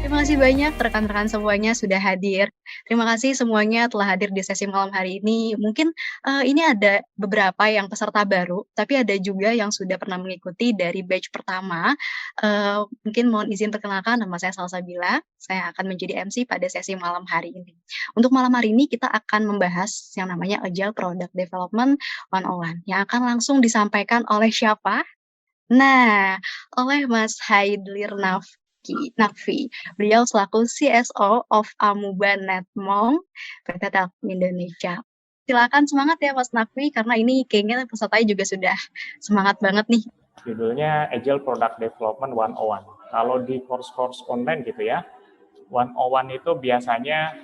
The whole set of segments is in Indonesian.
Terima kasih banyak rekan-rekan semuanya sudah hadir. Terima kasih semuanya telah hadir di sesi malam hari ini. Mungkin, ini ada beberapa yang peserta baru, tapi ada juga yang sudah pernah mengikuti dari batch pertama. Mungkin mohon izin perkenalkan, nama saya Salsabila, saya akan menjadi MC pada sesi malam hari ini. Untuk malam hari ini kita akan membahas yang namanya Agile Product Development 101, yang akan langsung disampaikan oleh siapa? Nah, oleh Mas Haidlir Naffi. Beliau selaku CSO of Amuba Netmong PT Telkom Indonesia. Silakan semangat ya Mas Naffi, karena ini kayaknya pesertanya juga sudah semangat banget nih. Judulnya Agile Product Development 101. Kalau di course-course online gitu ya, 101 itu biasanya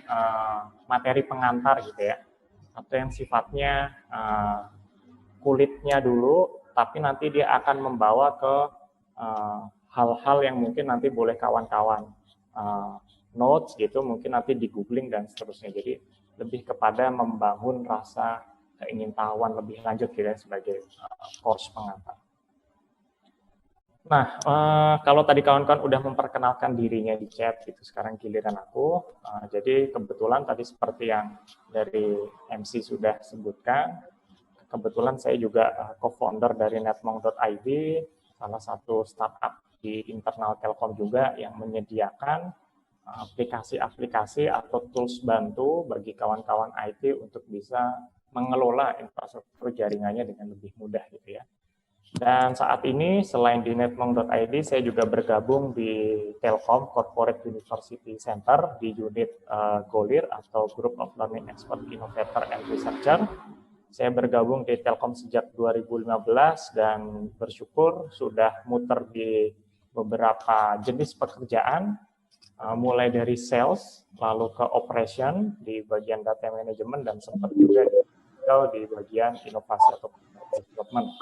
materi pengantar gitu ya, atau yang sifatnya kulitnya dulu, tapi nanti dia akan membawa ke hal-hal yang mungkin nanti boleh kawan-kawan notes gitu, mungkin nanti di googling dan seterusnya. Jadi lebih kepada membangun rasa keingintahuan lebih lanjut gitu ya, sebagai course pengantar. Nah, kalau tadi kawan-kawan udah memperkenalkan dirinya di chat, gitu, sekarang giliran aku. Jadi kebetulan tadi seperti yang dari MC sudah sebutkan, kebetulan saya juga co-founder dari netmong.id, salah satu startup di internal Telkom juga yang menyediakan aplikasi-aplikasi atau tools bantu bagi kawan-kawan IT untuk bisa mengelola infrastruktur jaringannya dengan lebih mudah gitu ya. Dan saat ini selain di netmong.id, saya juga bergabung di Telkom Corporate University Center di unit GOLIR atau Group of Learning Expert Innovator and Researcher. Saya bergabung di Telkom sejak 2015 dan bersyukur sudah muter di beberapa jenis pekerjaan, mulai dari sales, lalu ke operation di bagian data management, dan sempat juga di bagian inovasi atau development.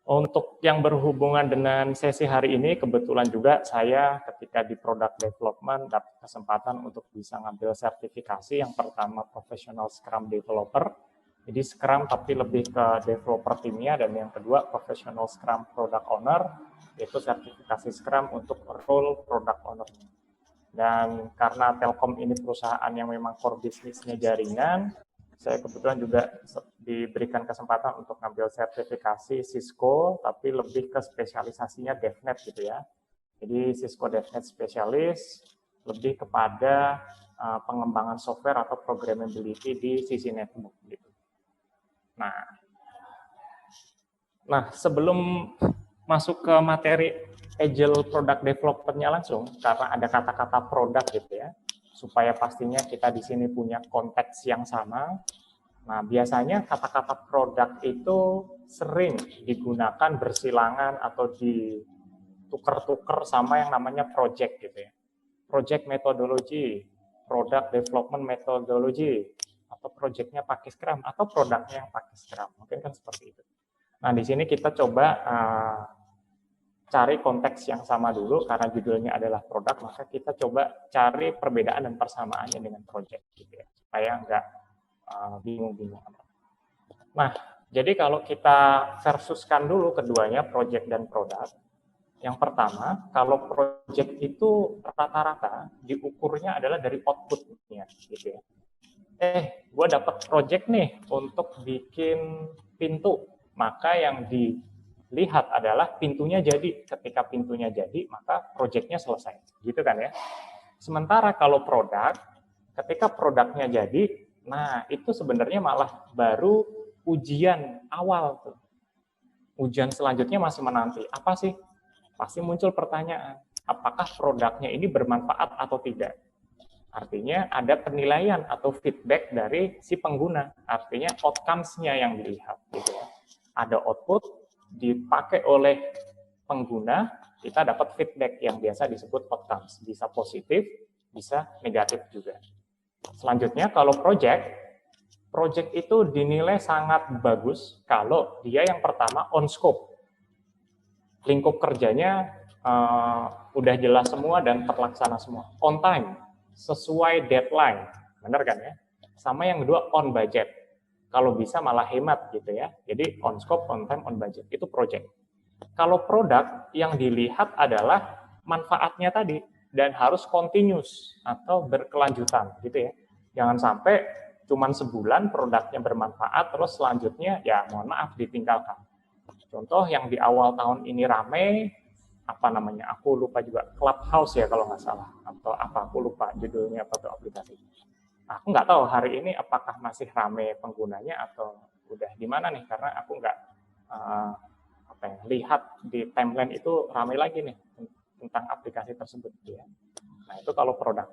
Untuk yang berhubungan dengan sesi hari ini, kebetulan juga saya ketika di product development dapat kesempatan untuk bisa ngambil sertifikasi. Yang pertama Professional Scrum Developer, jadi Scrum tapi lebih ke developer timnya, dan yang kedua Professional Scrum Product Owner, yaitu sertifikasi Scrum untuk role Product Owner. Dan karena Telkom ini perusahaan yang memang core bisnisnya jaringan, saya kebetulan juga diberikan kesempatan untuk ngambil sertifikasi Cisco, tapi lebih ke spesialisasinya DevNet gitu ya. Jadi Cisco DevNet Specialist lebih kepada pengembangan software atau programmability di sisi network gitu. Nah, sebelum masuk ke materi Agile Product Development-nya langsung, karena ada kata-kata produk gitu ya, supaya pastinya kita di sini punya konteks yang sama. Nah, biasanya kata-kata produk itu sering digunakan bersilangan atau ditukar-tukar sama yang namanya project gitu ya. Project methodology, product development methodology, atau projectnya pakai Scrum, atau produknya yang pakai Scrum. Mungkin kan seperti itu. Nah, di sini kita coba cari konteks yang sama dulu, karena judulnya adalah produk, maka kita coba cari perbedaan dan persamaannya dengan project gitu ya, supaya nggak bingung-bingung. Nah, jadi kalau kita versuskan dulu keduanya, project dan produk. Yang pertama, kalau project itu rata-rata diukurnya adalah dari output-nya gitu ya. Gue dapat project nih untuk bikin pintu, maka yang dilihat adalah pintunya jadi. Ketika pintunya jadi, maka project-nya selesai, gitu kan ya. Sementara kalau produk, ketika produknya jadi, nah itu sebenarnya malah baru ujian awal tuh. Ujian selanjutnya masih menanti. Apa sih? Pasti muncul pertanyaan, apakah produknya ini bermanfaat atau tidak? Artinya ada penilaian atau feedback dari si pengguna. Artinya outcomes-nya yang dilihat. Gitu ya. Ada output, dipakai oleh pengguna, kita dapat feedback yang biasa disebut outcomes. Bisa positif, bisa negatif juga. Selanjutnya kalau project itu dinilai sangat bagus kalau dia yang pertama on scope. Lingkup kerjanya udah jelas semua dan terlaksana semua. On time, sesuai deadline, benar kan ya? Sama yang kedua on budget. Kalau bisa malah hemat gitu ya. Jadi on scope, on time, on budget. Itu project. Kalau produk yang dilihat adalah manfaatnya tadi. dan harus continuous atau berkelanjutan gitu ya. Jangan sampai cuman sebulan produknya bermanfaat terus selanjutnya ya mohon maaf ditinggalkan. Contoh yang di awal tahun ini rame apa namanya, aku lupa juga, Clubhouse ya kalau nggak salah, atau apa, aku lupa judulnya apa tuh aplikasi. Aku nggak tahu hari ini apakah masih rame penggunanya atau udah di mana nih, karena aku nggak apa ya, lihat di timeline itu rame lagi nih tentang aplikasi tersebut ya. Nah itu kalau produk.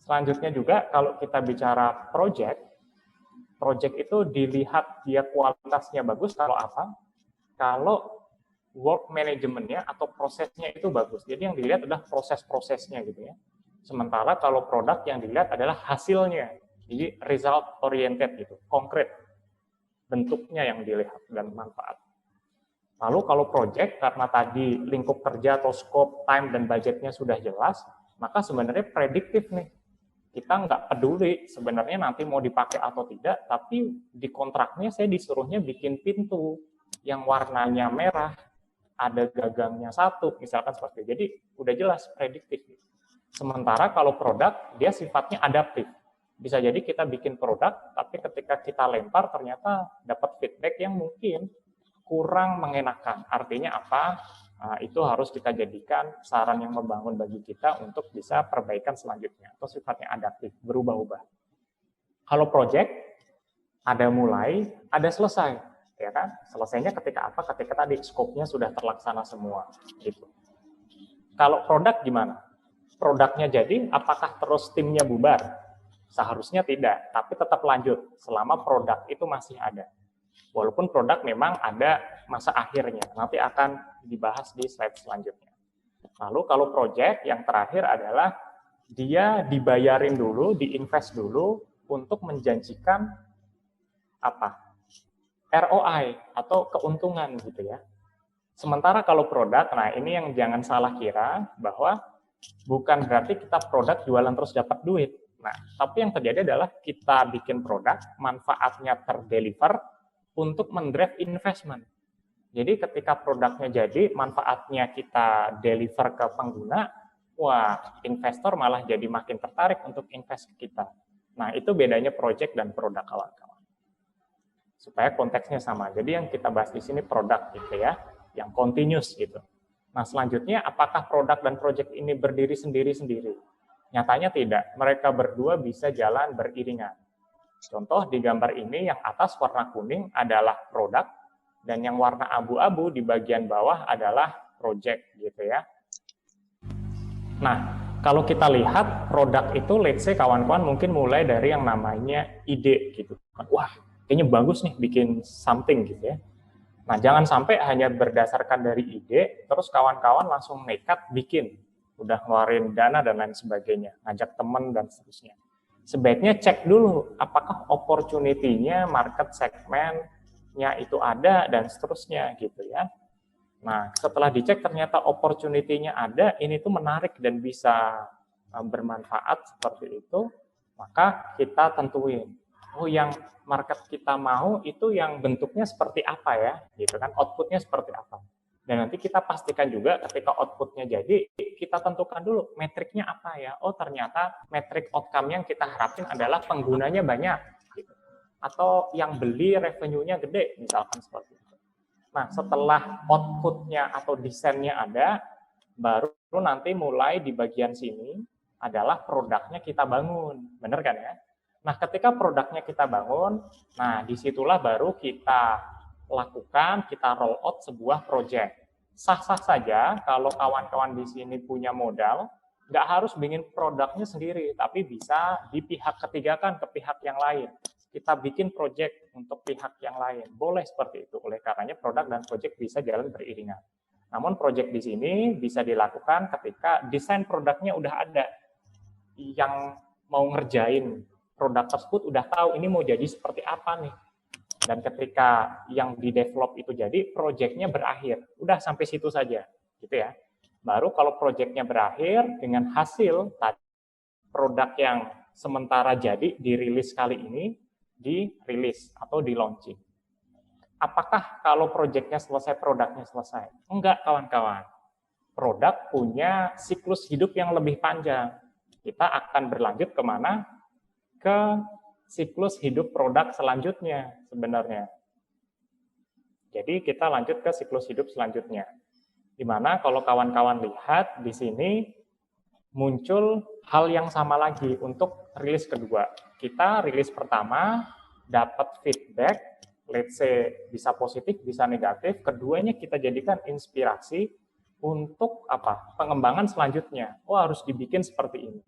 Selanjutnya juga kalau kita bicara project itu dilihat dia kualitasnya bagus kalau apa? Kalau work manajemennya atau prosesnya itu bagus. Jadi yang dilihat adalah proses-prosesnya gitu ya. Sementara kalau produk yang dilihat adalah hasilnya. Jadi result oriented gitu, konkret. Bentuknya yang dilihat dan manfaat. Lalu kalau project, karena tadi lingkup kerja atau scope, time, dan budgetnya sudah jelas, maka sebenarnya prediktif nih. Kita nggak peduli sebenarnya nanti mau dipakai atau tidak, tapi di kontraknya saya disuruhnya bikin pintu yang warnanya merah, ada gagangnya satu, misalkan seperti itu. Jadi udah jelas prediktif. Sementara kalau produk, dia sifatnya adaptif. Bisa jadi kita bikin produk, tapi ketika kita lempar ternyata dapat feedback yang mungkin kurang mengenakan. Artinya apa? Nah, itu harus kita jadikan saran yang membangun bagi kita untuk bisa perbaikan selanjutnya. Atau sifatnya adaptif, berubah-ubah. Kalau project, ada mulai, ada selesai. Ya kan? Selesainya ketika apa? Ketika tadi skopnya sudah terlaksana semua. Gitu. Kalau produk gimana? Produknya jadi, apakah terus timnya bubar? Seharusnya tidak, tapi tetap lanjut selama produk itu masih ada. Walaupun produk memang ada masa akhirnya, nanti akan dibahas di slide selanjutnya. Lalu kalau project yang terakhir adalah dia dibayarin dulu, diinvest dulu untuk menjanjikan apa? ROI atau keuntungan gitu ya. Sementara kalau produk, nah ini yang jangan salah kira bahwa bukan berarti kita produk jualan terus dapat duit. Nah, tapi yang terjadi adalah kita bikin produk, manfaatnya terdeliver untuk mendrive investment. Jadi ketika produknya jadi, manfaatnya kita deliver ke pengguna, wah investor malah jadi makin tertarik untuk invest ke kita. Nah, itu bedanya project dan produk kawan-kawan. Supaya konteksnya sama. Jadi yang kita bahas di sini produk gitu ya, yang continuous gitu. Nah selanjutnya apakah produk dan project ini berdiri sendiri-sendiri? Nyatanya tidak, mereka berdua bisa jalan beriringan. Contoh di gambar ini yang atas warna kuning adalah produk dan yang warna abu-abu di bagian bawah adalah project gitu ya. Nah, kalau kita lihat produk itu let's say kawan-kawan mungkin mulai dari yang namanya ide gitu. Wah, kayaknya bagus nih bikin something gitu ya. Nah, jangan sampai hanya berdasarkan dari ide, terus kawan-kawan langsung nekat bikin. Udah ngeluarin dana dan lain sebagainya, ngajak teman dan seterusnya. Sebaiknya cek dulu, apakah opportunity-nya, market segment-nya itu ada, dan seterusnya gitu ya. Nah, setelah dicek ternyata opportunity-nya ada, ini tuh menarik dan bisa bermanfaat seperti itu, maka kita tentuin. Oh, yang market kita mau itu yang bentuknya seperti apa ya, gitu kan, outputnya seperti apa. Dan nanti kita pastikan juga ketika outputnya jadi, kita tentukan dulu metriknya apa ya. Oh, ternyata metrik outcome yang kita harapin adalah penggunanya banyak, gitu. Atau yang beli revenue-nya gede, misalkan seperti itu. Nah, setelah outputnya atau desainnya ada, baru nanti mulai di bagian sini adalah produknya kita bangun, bener kan ya? Nah, ketika produknya kita bangun, nah disitulah baru kita lakukan, kita roll out sebuah project. Sah-sah saja kalau kawan-kawan di sini punya modal, nggak harus bikin produknya sendiri, tapi bisa di pihak ketiga kan ke pihak yang lain. Kita bikin project untuk pihak yang lain. Boleh seperti itu. Oleh karenanya produk dan project bisa jalan beriringan. Namun project di sini bisa dilakukan ketika desain produknya udah ada. Yang mau ngerjain produk tersebut udah tahu ini mau jadi seperti apa nih. Dan ketika yang di-develop itu jadi, project-nya berakhir. Udah sampai situ saja, gitu ya. Baru kalau project-nya berakhir dengan hasil produk yang sementara jadi dirilis kali ini, dirilis atau di launching. Apakah kalau project-nya selesai, produknya selesai? Enggak, kawan-kawan. produk punya siklus hidup yang lebih panjang. Kita akan berlanjut kemana? Ke siklus hidup produk selanjutnya sebenarnya. Jadi kita lanjut ke siklus hidup selanjutnya. Di mana kalau kawan-kawan lihat di sini muncul hal yang sama lagi untuk rilis kedua. Kita rilis pertama dapat feedback, let's say bisa positif, bisa negatif. Keduanya kita jadikan inspirasi untuk apa? Pengembangan selanjutnya. Oh, harus dibikin seperti ini.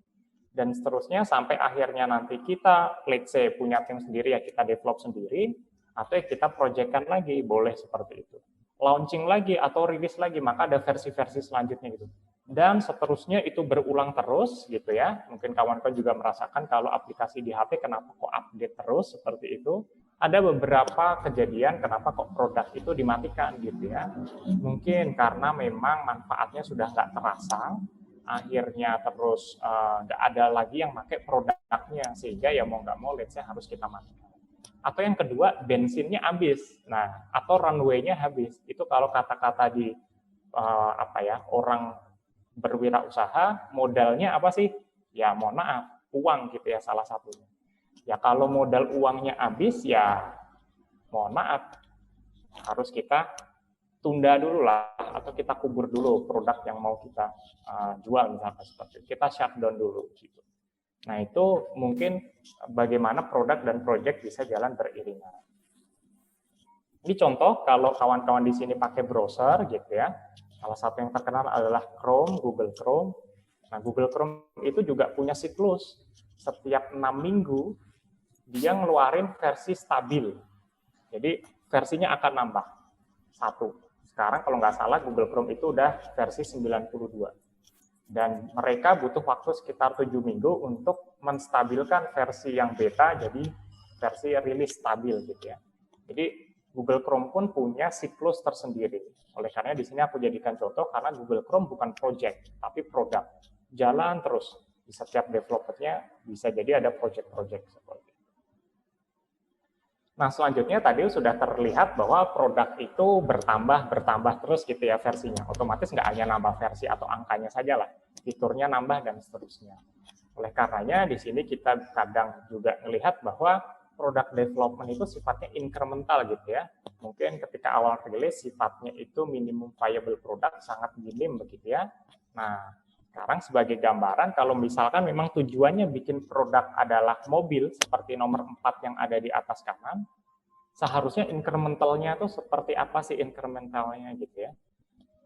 Dan seterusnya sampai akhirnya nanti kita, let's say punya tim sendiri ya, kita develop sendiri, atau kita projectkan lagi, boleh seperti itu. Launching lagi atau rilis lagi, maka ada versi-versi selanjutnya gitu. Dan seterusnya itu berulang terus gitu ya. Mungkin kawan-kawan juga merasakan kalau aplikasi di HP kenapa kok update terus seperti itu. Ada beberapa kejadian kenapa kok produk itu dimatikan gitu ya. Mungkin karena memang manfaatnya sudah nggak terasa, akhirnya terus nggak ada lagi yang pakai produknya, sehingga ya mau nggak mau let's say harus kita matikan. Atau yang kedua, bensinnya habis. Nah, atau runway-nya habis. Itu kalau kata-kata di orang berwirausaha, modalnya apa sih? Ya mohon maaf, uang gitu ya salah satunya. Ya kalau modal uangnya habis ya mohon maaf, harus kita tunda dulu lah, atau kita kubur dulu produk yang mau kita jual misalkan seperti itu. Kita shutdown dulu gitu. Nah, itu mungkin bagaimana produk dan project bisa jalan beriringan. Ini contoh kalau kawan-kawan di sini pakai browser gitu ya. Salah satu yang terkenal adalah Chrome, Google Chrome. Nah, Google Chrome itu juga punya siklus. Setiap 6 minggu dia ngeluarin versi stabil. Jadi versinya akan nambah. Satu. Sekarang kalau nggak salah Google Chrome itu udah versi 92. Dan mereka butuh waktu sekitar 7 minggu untuk menstabilkan versi yang beta jadi versi rilis stabil gitu ya. Jadi Google Chrome pun punya siklus tersendiri. Oleh karena di sini aku jadikan contoh karena Google Chrome bukan project tapi produk. Jalan terus di setiap developernya bisa jadi ada project-project seperti itu. Nah, selanjutnya tadi sudah terlihat bahwa produk itu bertambah terus gitu ya versinya. Otomatis nggak hanya nambah versi atau angkanya saja lah, fiturnya nambah dan seterusnya. Oleh karenanya di sini kita kadang juga melihat bahwa produk development itu sifatnya incremental gitu ya. Mungkin ketika awal rilis sifatnya itu minimum viable product, sangat minim begitu ya. Nah, sekarang sebagai gambaran, kalau misalkan memang tujuannya bikin produk adalah mobil, seperti nomor 4 yang ada di atas kanan, seharusnya incrementalnya itu seperti apa sih incrementalnya gitu ya.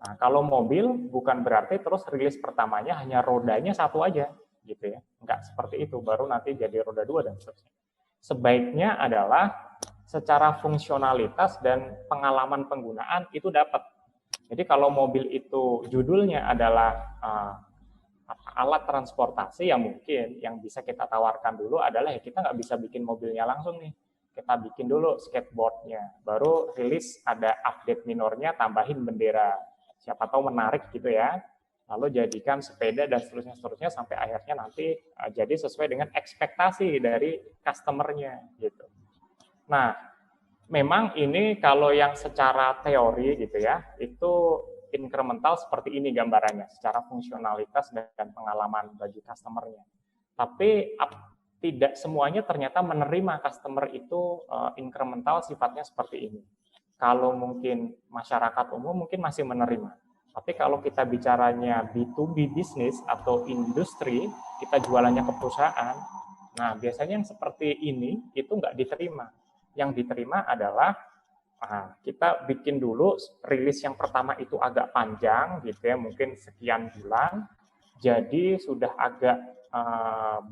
Nah, kalau mobil bukan berarti terus rilis pertamanya hanya rodanya satu aja gitu ya. Enggak seperti itu, baru nanti jadi roda 2 dan seterusnya. Sebaiknya adalah secara fungsionalitas dan pengalaman penggunaan itu dapat. Jadi kalau mobil itu judulnya adalah alat transportasi, ya mungkin yang bisa kita tawarkan dulu adalah ya kita nggak bisa bikin mobilnya langsung nih. Kita bikin dulu skateboardnya, baru rilis ada update minornya, tambahin bendera. Siapa tahu menarik gitu ya. Lalu jadikan sepeda dan seterusnya sampai akhirnya nanti jadi sesuai dengan ekspektasi dari customer-nya gitu. Nah, memang ini kalau yang secara teori gitu ya, itu incremental seperti ini gambarannya, secara fungsionalitas dan pengalaman bagi customer-nya. Tapi tidak semuanya ternyata menerima customer itu incremental sifatnya seperti ini. Kalau mungkin masyarakat umum mungkin masih menerima. Tapi kalau kita bicaranya B2B bisnis atau industri, kita jualannya ke perusahaan, nah biasanya yang seperti ini itu nggak diterima. Yang diterima adalah kita bikin dulu rilis yang pertama itu agak panjang gitu ya, mungkin sekian bulan, jadi sudah agak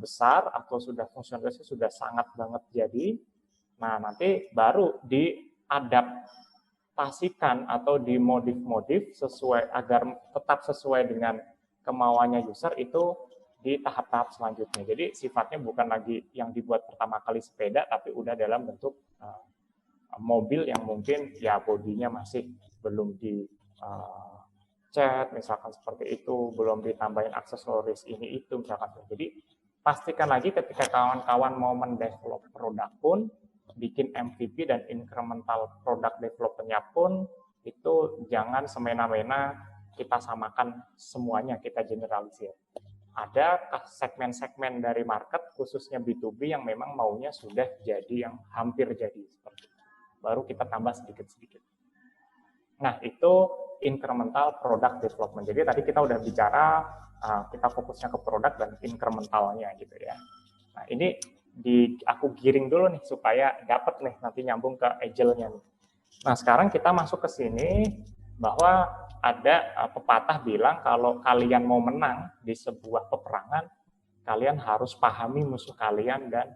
besar atau sudah fungsionalitasnya sudah sangat banget jadi, nah nanti baru diadaptasikan atau dimodif-modif sesuai agar tetap sesuai dengan kemauannya user itu di tahap-tahap selanjutnya. Jadi sifatnya bukan lagi yang dibuat pertama kali sepeda, tapi udah dalam bentuk mobil yang mungkin ya bodinya masih belum di cat misalkan seperti itu, belum ditambahin aksesoris ini itu misalkan. Jadi pastikan lagi ketika kawan-kawan mau mendevelop produk pun, bikin MVP dan incremental product development-nya pun itu jangan semena-mena kita samakan semuanya, kita generalisir. Ada segmen-segmen dari market, khususnya B2B yang memang maunya sudah jadi, yang hampir jadi seperti itu. Baru kita tambah sedikit-sedikit. Nah, itu incremental product development. Jadi tadi kita udah bicara, kita fokusnya ke produk dan incrementalnya gitu ya. Nah, ini aku giring dulu nih supaya dapat nih nanti nyambung ke agile-nya nih. Nah, sekarang kita masuk ke sini bahwa ada pepatah bilang kalau kalian mau menang di sebuah peperangan, kalian harus pahami musuh kalian dan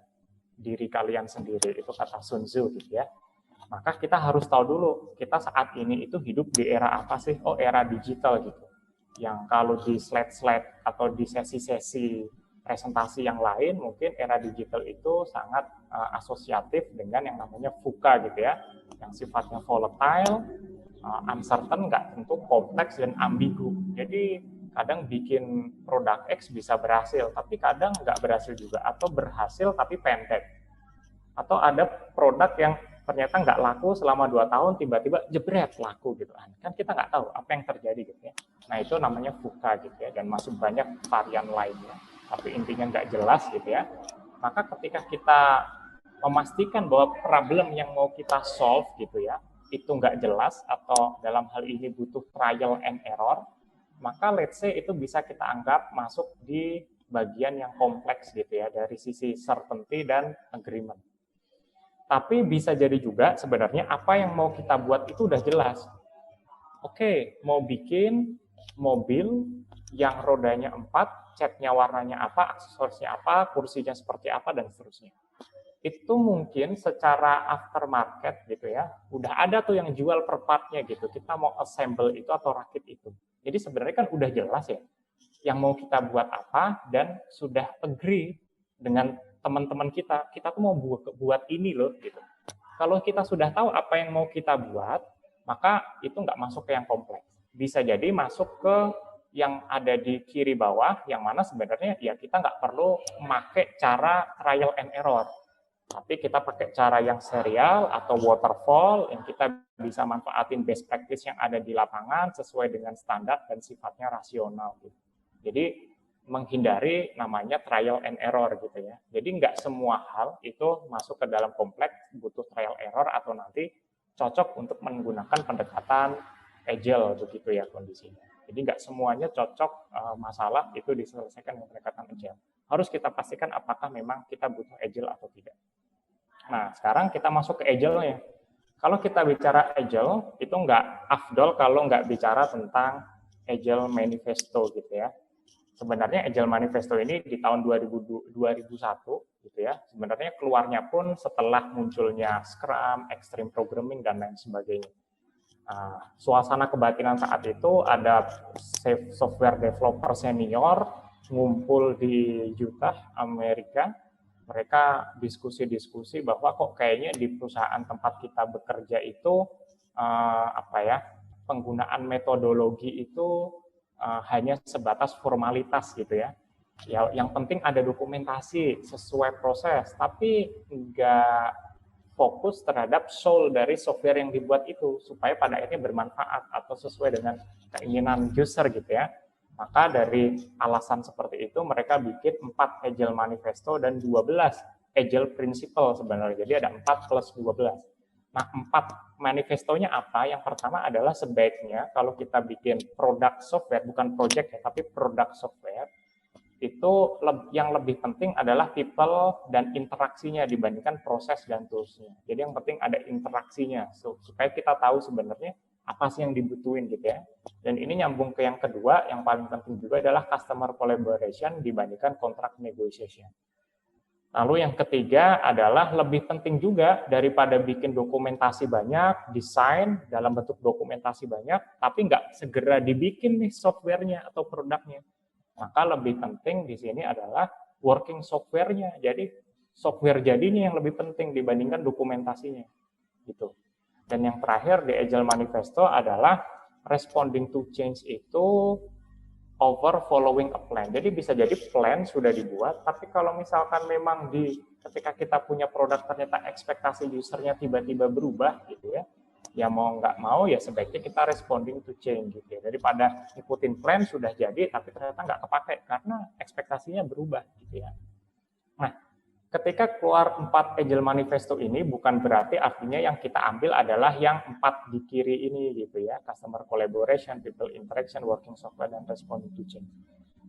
diri kalian sendiri. Itu kata Sun Tzu gitu ya. Maka kita harus tahu dulu, kita saat ini itu hidup di era apa sih? Oh, era digital gitu. Yang kalau di slide-slide atau di sesi-sesi presentasi yang lain, mungkin era digital itu sangat asosiatif dengan yang namanya VUCA gitu ya, yang sifatnya volatile, uncertain, nggak tentu, kompleks, dan ambigu. Jadi kadang bikin produk X bisa berhasil, tapi kadang nggak berhasil juga, atau berhasil tapi pendek. Atau ada produk yang ternyata nggak laku selama 2 tahun, tiba-tiba jebret laku gitu. Kan kita nggak tahu apa yang terjadi gitu ya. Nah, itu namanya VUCA gitu ya, dan masih banyak varian lainnya, tapi intinya nggak jelas gitu ya. Maka ketika kita memastikan bahwa problem yang mau kita solve gitu ya, itu nggak jelas atau dalam hal ini butuh trial and error, maka let's say itu bisa kita anggap masuk di bagian yang kompleks gitu ya, dari sisi certainty dan agreement. Tapi bisa jadi juga sebenarnya apa yang mau kita buat itu udah jelas. Oke, mau bikin mobil yang rodanya 4, catnya warnanya apa, aksesorisnya apa, kursinya seperti apa, dan seterusnya. Itu mungkin secara aftermarket gitu ya, udah ada tuh yang jual per partnya gitu. Kita mau assemble itu atau rakit itu. Jadi sebenarnya kan udah jelas ya, yang mau kita buat apa, dan sudah agree dengan teman-teman kita tuh mau buat ini loh gitu. Kalau kita sudah tahu apa yang mau kita buat, maka itu nggak masuk ke yang kompleks. Bisa jadi masuk ke yang ada di kiri bawah, yang mana sebenarnya ya kita nggak perlu memakai cara trial and error, tapi kita pakai cara yang serial atau waterfall, yang kita bisa manfaatin best practice yang ada di lapangan sesuai dengan standar dan sifatnya rasional gitu. Jadi menghindari namanya trial and error gitu ya. Jadi nggak semua hal itu masuk ke dalam kompleks, butuh trial error atau nanti cocok untuk menggunakan pendekatan agile begitu ya kondisinya. Jadi nggak semuanya cocok masalah itu diselesaikan dengan pendekatan agile. Harus kita pastikan apakah memang kita butuh agile atau tidak. Nah, sekarang kita masuk ke agile-nya. Kalau kita bicara agile, itu nggak afdol kalau nggak bicara tentang agile manifesto gitu ya. Sebenarnya Agile Manifesto ini di tahun 2001 gitu ya. Sebenarnya keluarnya pun setelah munculnya Scrum, Extreme Programming, dan lain sebagainya. Suasana kebatinan saat itu ada software developer senior ngumpul di Utah, Amerika. Mereka diskusi-diskusi bahwa kok kayaknya di perusahaan tempat kita bekerja itu penggunaan metodologi itu hanya sebatas formalitas gitu ya. Yang penting ada dokumentasi sesuai proses, tapi nggak fokus terhadap soul dari software yang dibuat itu supaya pada akhirnya bermanfaat atau sesuai dengan keinginan user gitu ya. Maka dari alasan seperti itu mereka bikin 4 Agile Manifesto dan 12 Agile Principle sebenarnya. Jadi ada 4 plus 12. Nah, 4 manifestonya apa? Yang pertama adalah sebaiknya kalau kita bikin produk software, bukan project ya, tapi produk software, itu yang lebih penting adalah people dan interaksinya dibandingkan proses dan tools-nya. Jadi yang penting ada interaksinya, supaya kita tahu sebenarnya apa sih yang dibutuhin gitu ya. Dan ini nyambung ke yang kedua, yang paling penting juga adalah customer collaboration dibandingkan contract negotiation. Lalu yang ketiga adalah lebih penting juga daripada bikin dokumentasi banyak, desain dalam bentuk dokumentasi banyak, tapi nggak segera dibikin nih softwarenya atau produknya. Maka lebih penting di sini adalah working softwarenya. Jadi software jadinya yang lebih penting dibandingkan dokumentasinya. Gitu. Dan yang terakhir di Agile Manifesto adalah responding to change itu over following a plan. Jadi bisa jadi plan sudah dibuat, tapi kalau misalkan memang ketika kita punya produk ternyata ekspektasi usernya tiba-tiba berubah gitu ya, ya mau nggak mau ya sebaiknya kita responding to change gitu ya. Daripada ikutin plan sudah jadi tapi ternyata nggak kepake karena ekspektasinya berubah gitu ya. Nah, ketika keluar 4 Agile Manifesto ini bukan berarti artinya yang kita ambil adalah yang 4 di kiri ini gitu ya, customer collaboration, people interaction, working software, dan responding to change.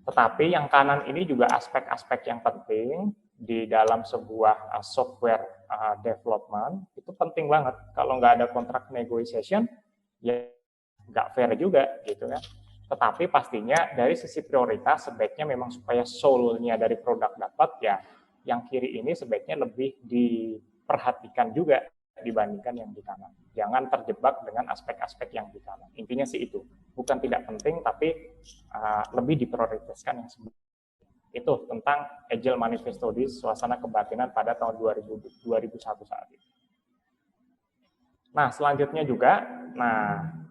Tetapi yang kanan ini juga aspek-aspek yang penting di dalam sebuah software development, itu penting banget. Kalau nggak ada kontrak negotiation, ya nggak fair juga gitu kan. Tetapi pastinya dari sisi prioritas sebaiknya memang supaya soul-nya dari produk dapat ya, yang kiri ini sebaiknya lebih diperhatikan juga dibandingkan yang di kanan. Jangan terjebak dengan aspek-aspek yang di kanan. Intinya sih itu. Bukan tidak penting, tapi lebih diprioritaskan yang sebelumnya. Itu tentang Agile Manifesto di suasana kebatinan pada tahun 2001 saat itu. Nah, selanjutnya juga,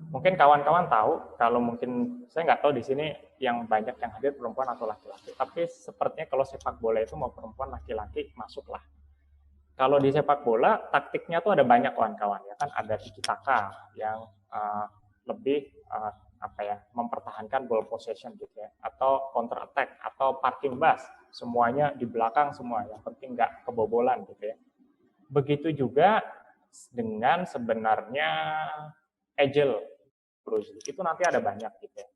mungkin kawan-kawan tahu, kalau mungkin saya nggak tahu di sini yang banyak yang hadir perempuan atau laki-laki, tapi sepertinya kalau sepak bola itu mau perempuan laki-laki masuklah. Kalau di sepak bola taktiknya tuh ada banyak kawan-kawan ya kan, ada tiki taka yang lebih mempertahankan ball possession gitu ya, atau counter attack atau parking bus, semuanya di belakang semua, yang penting nggak kebobolan gitu ya. Begitu juga dengan sebenarnya agile, itu nanti ada banyak gitu ya.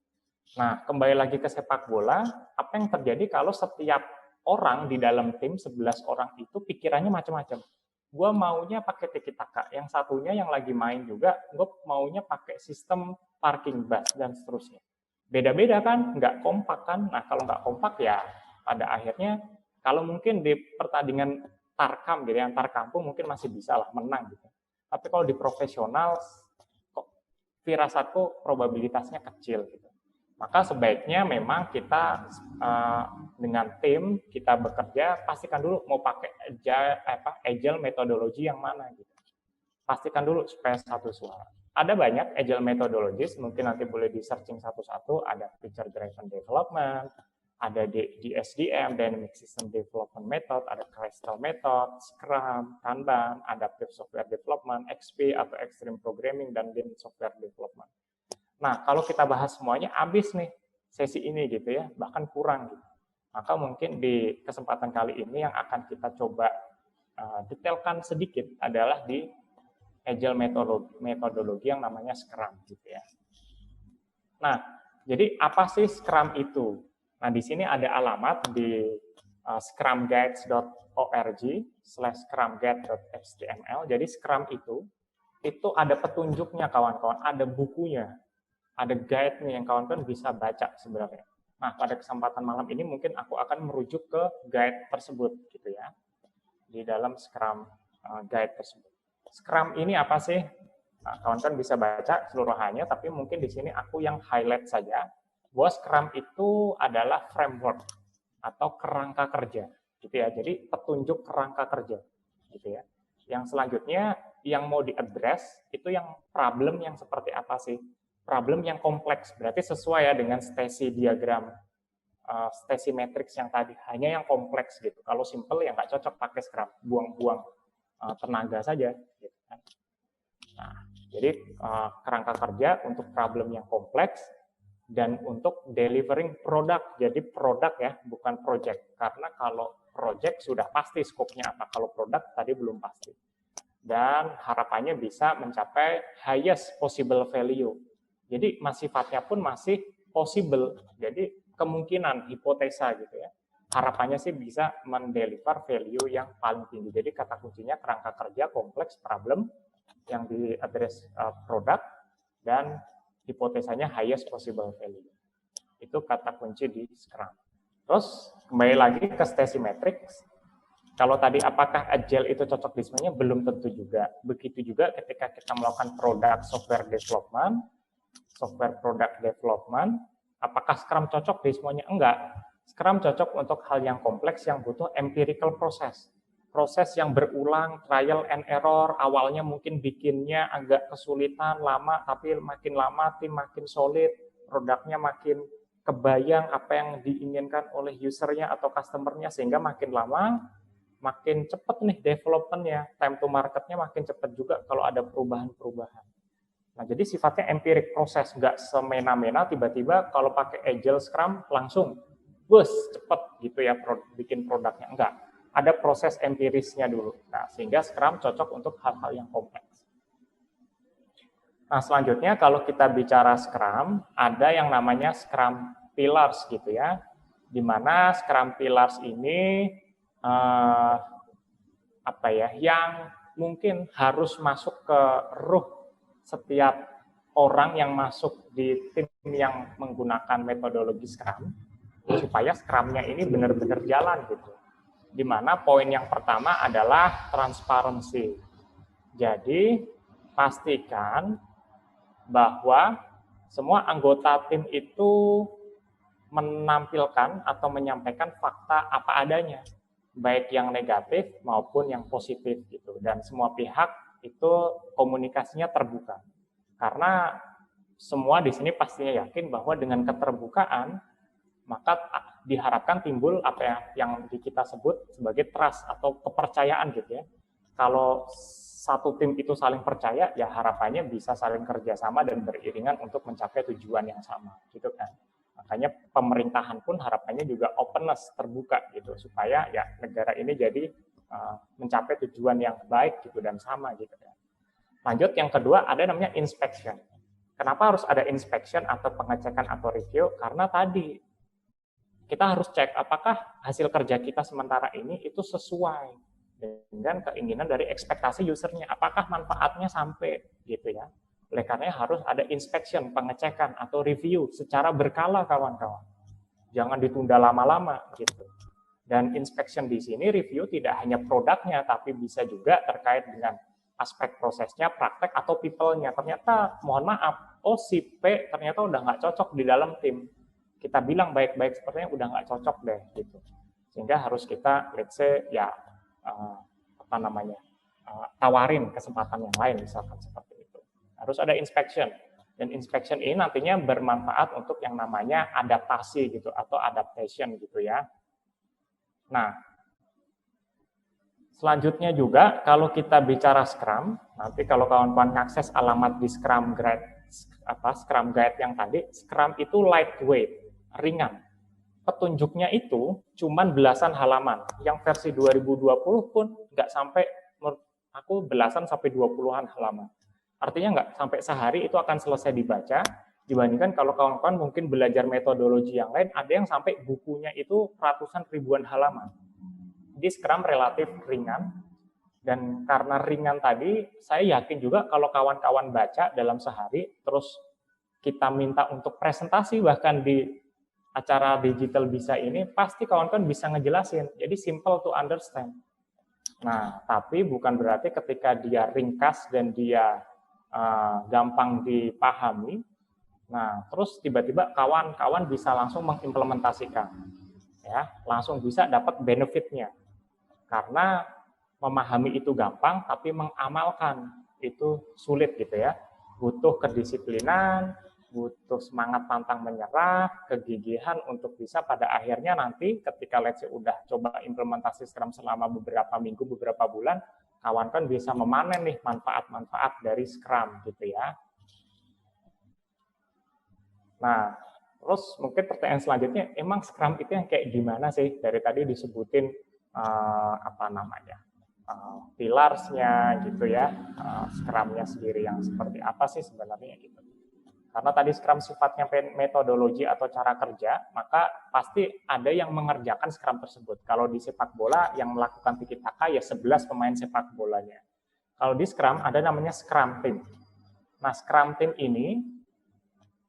Nah, kembali lagi ke sepak bola, apa yang terjadi kalau setiap orang di dalam tim 11 orang itu pikirannya macam-macam. Gue maunya pakai tiki taka, yang satunya yang lagi main juga, gue maunya pakai sistem parking bus dan seterusnya. Beda-beda kan, nggak kompak kan. Nah, kalau nggak kompak ya pada akhirnya kalau mungkin di pertandingan tarkam gitu, antar kampung mungkin masih bisa lah menang gitu. Tapi kalau di profesional, kok firasatku probabilitasnya kecil gitu. Maka sebaiknya memang kita dengan tim kita bekerja, pastikan dulu mau pakai agile methodology yang mana gitu. Pastikan dulu supaya satu suara. Ada banyak agile methodologies, mungkin nanti boleh di searching satu-satu, ada feature driven development, ada di SDM, Dynamic System Development Method, ada Crystal Method, Scrum, Kanban, Adaptive Software Development, XP atau Extreme Programming, dan Lean Software Development. Nah, kalau kita bahas semuanya, habis nih sesi ini gitu ya, bahkan kurang gitu. Maka mungkin di kesempatan kali ini yang akan kita coba detailkan sedikit adalah di agile metodologi yang namanya Scrum gitu ya. Nah, jadi apa sih Scrum itu? Nah, di sini ada alamat di scrumguides.org/scrumguide.html. Jadi Scrum itu ada petunjuknya kawan-kawan, ada bukunya, ada guide nih yang kawan-kawan bisa baca sebenarnya. Nah, pada kesempatan malam ini mungkin aku akan merujuk ke guide tersebut gitu ya, di dalam Scrum guide tersebut. Scrum ini apa sih? Nah, kawan-kawan bisa baca keseluruhannya, tapi mungkin di sini aku yang highlight saja, bahwa Scrum itu adalah framework atau kerangka kerja gitu ya. Jadi petunjuk kerangka kerja gitu ya. Yang selanjutnya yang mau diaddress itu yang problem yang seperti apa sih? Problem yang kompleks, berarti sesuai ya dengan Stacy diagram, Stacy matrix yang tadi, hanya yang kompleks gitu. Kalau simple ya nggak cocok pakai Scrum, buang-buang tenaga saja. Gitu kan. Nah, jadi kerangka kerja untuk problem yang kompleks dan untuk delivering product, jadi produk ya, bukan project. Karena kalau project sudah pasti skopnya apa, kalau produk tadi belum pasti. Dan harapannya bisa mencapai highest possible value. Jadi sifatnya pun masih possible. Jadi kemungkinan, hipotesa gitu ya. Harapannya sih bisa mendeliver value yang paling tinggi. Jadi kata kuncinya kerangka kerja, kompleks, problem, yang di-address produk, dan hipotesanya highest possible value. Itu kata kunci di Scrum. Terus kembali lagi ke Stacy Matrix. Kalau tadi apakah agile itu cocok di semuanya? Belum tentu juga. Begitu juga ketika kita melakukan product software development, software product development, apakah Scrum cocok di semuanya? Enggak. Scrum cocok untuk hal yang kompleks yang butuh empirical process. Proses yang berulang, trial and error, awalnya mungkin bikinnya agak kesulitan, lama, tapi makin lama tim makin solid, produknya makin kebayang apa yang diinginkan oleh usernya atau customernya, sehingga makin lama makin cepat nih developmentnya, time to marketnya makin cepat juga kalau ada perubahan-perubahan. Nah, jadi sifatnya empirik proses, nggak semena-mena tiba-tiba kalau pakai Agile Scrum langsung, bus, cepet gitu ya bikin produknya. Enggak, ada proses empirisnya dulu. Nah, sehingga Scrum cocok untuk hal-hal yang kompleks. Nah, selanjutnya kalau kita bicara Scrum, ada yang namanya Scrum Pillars gitu ya, di mana Scrum Pillars ini yang mungkin harus masuk ke ruh setiap orang yang masuk di tim yang menggunakan metodologi Scrum, supaya Scrum-nya ini benar-benar jalan gitu. Di mana poin yang pertama adalah transparansi. Jadi pastikan bahwa semua anggota tim itu menampilkan atau menyampaikan fakta apa adanya, baik yang negatif maupun yang positif gitu, dan semua pihak itu komunikasinya terbuka. Karena semua di sini pastinya yakin bahwa dengan keterbukaan maka diharapkan timbul apa ya yang kita sebut sebagai trust atau kepercayaan gitu ya. Kalau satu tim itu saling percaya, ya harapannya bisa saling kerjasama dan beriringan untuk mencapai tujuan yang sama gitu kan. Makanya pemerintahan pun harapannya juga openness, terbuka gitu, supaya ya negara ini jadi mencapai tujuan yang baik gitu dan sama gitu ya. Lanjut, yang kedua ada namanya inspection. Kenapa harus ada inspection atau pengecekan atau review? Karena tadi kita harus cek apakah hasil kerja kita sementara ini itu sesuai dengan keinginan dari ekspektasi usernya, apakah manfaatnya sampai gitu ya. Oleh karena harus ada inspection, pengecekan atau review secara berkala kawan-kawan. Jangan ditunda lama-lama gitu. Dan inspection di sini review tidak hanya produknya, tapi bisa juga terkait dengan aspek prosesnya, praktek atau people-nya. Ternyata, mohon maaf, si P ternyata udah nggak cocok di dalam tim. Kita bilang baik-baik sepertinya udah nggak cocok deh gitu. Sehingga harus kita, let's say, ya tawarin kesempatan yang lain misalkan seperti itu. Harus ada inspection. Dan inspection ini nantinya bermanfaat untuk yang namanya adaptasi gitu atau adaptation gitu ya. Nah, selanjutnya juga kalau kita bicara Scrum, nanti kalau kawan-kawan akses alamat di Scrum Guide yang tadi, Scrum itu lightweight, ringan. Petunjuknya itu cuman belasan halaman. Yang versi 2020 pun nggak sampai, menurut aku belasan sampai 20-an halaman. Artinya nggak sampai sehari itu akan selesai dibaca, dibandingkan kalau kawan-kawan mungkin belajar metodologi yang lain, ada yang sampai bukunya itu ratusan ribuan halaman. Jadi Scrum relatif ringan, dan karena ringan tadi, saya yakin juga kalau kawan-kawan baca dalam sehari, terus kita minta untuk presentasi bahkan di acara digital bisa ini, pasti kawan-kawan bisa ngejelasin. Jadi simple to understand. Nah, tapi bukan berarti ketika dia ringkas dan dia gampang dipahami, nah terus tiba-tiba kawan-kawan bisa langsung mengimplementasikan, ya, langsung bisa dapat benefitnya. Karena memahami itu gampang, tapi mengamalkan itu sulit gitu ya. Butuh kedisiplinan, butuh semangat pantang menyerah, kegigihan untuk bisa pada akhirnya nanti ketika let's say udah coba implementasi Scrum selama beberapa minggu, beberapa bulan, kawan-kawan bisa memanen nih manfaat-manfaat dari Scrum gitu ya. Nah, terus mungkin pertanyaan selanjutnya, emang Scrum itu yang kayak gimana sih? Dari tadi disebutin pilarsnya gitu ya, Scrum-nya sendiri yang seperti apa sih sebenarnya gitu. Karena tadi Scrum sifatnya metodologi atau cara kerja, maka pasti ada yang mengerjakan Scrum tersebut. Kalau di sepak bola yang melakukan tiki taka ya 11 pemain sepak bolanya. Kalau di Scrum ada namanya Scrum Team. Nah, Scrum Team ini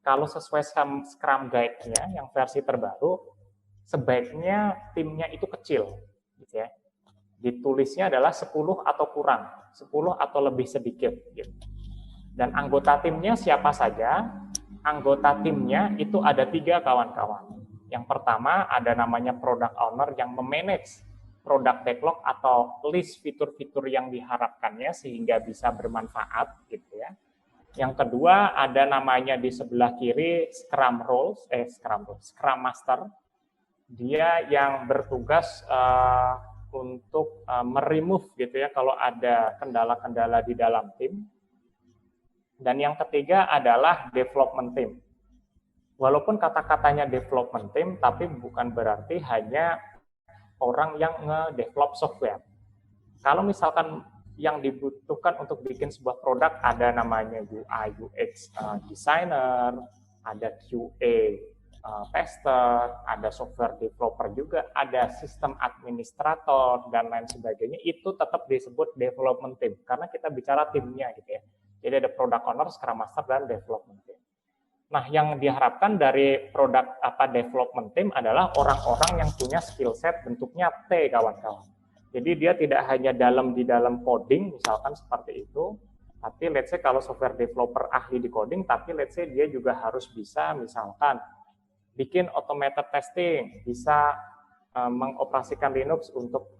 kalau sesuai Scrum Guide-nya yang versi terbaru, sebaiknya timnya itu kecil gitu ya. Ditulisnya adalah 10 atau kurang, 10 atau lebih sedikit gitu. Dan anggota timnya siapa saja? Anggota timnya itu ada 3 kawan-kawan. Yang pertama ada namanya product owner yang memanage product backlog atau list fitur-fitur yang diharapkannya sehingga bisa bermanfaat gitu ya. Yang kedua ada namanya di sebelah kiri Scrum Master. Dia yang bertugas untuk meremove gitu ya kalau ada kendala-kendala di dalam tim. Dan yang ketiga adalah development team. Walaupun kata-katanya development team, tapi bukan berarti hanya orang yang nge-develop software. Kalau misalkan yang dibutuhkan untuk bikin sebuah produk ada namanya UI UX designer, ada QA tester, ada software developer juga, ada sistem administrator dan lain sebagainya, itu tetap disebut development team karena kita bicara timnya gitu ya. Jadi ada product owner, scrum master dan development team. Nah, yang diharapkan dari produk development team adalah orang-orang yang punya skill set bentuknya T, kawan-kawan. Jadi dia tidak hanya di dalam coding, misalkan seperti itu, tapi let's say kalau software developer ahli di coding, tapi let's say dia juga harus bisa misalkan bikin automated testing, bisa mengoperasikan Linux untuk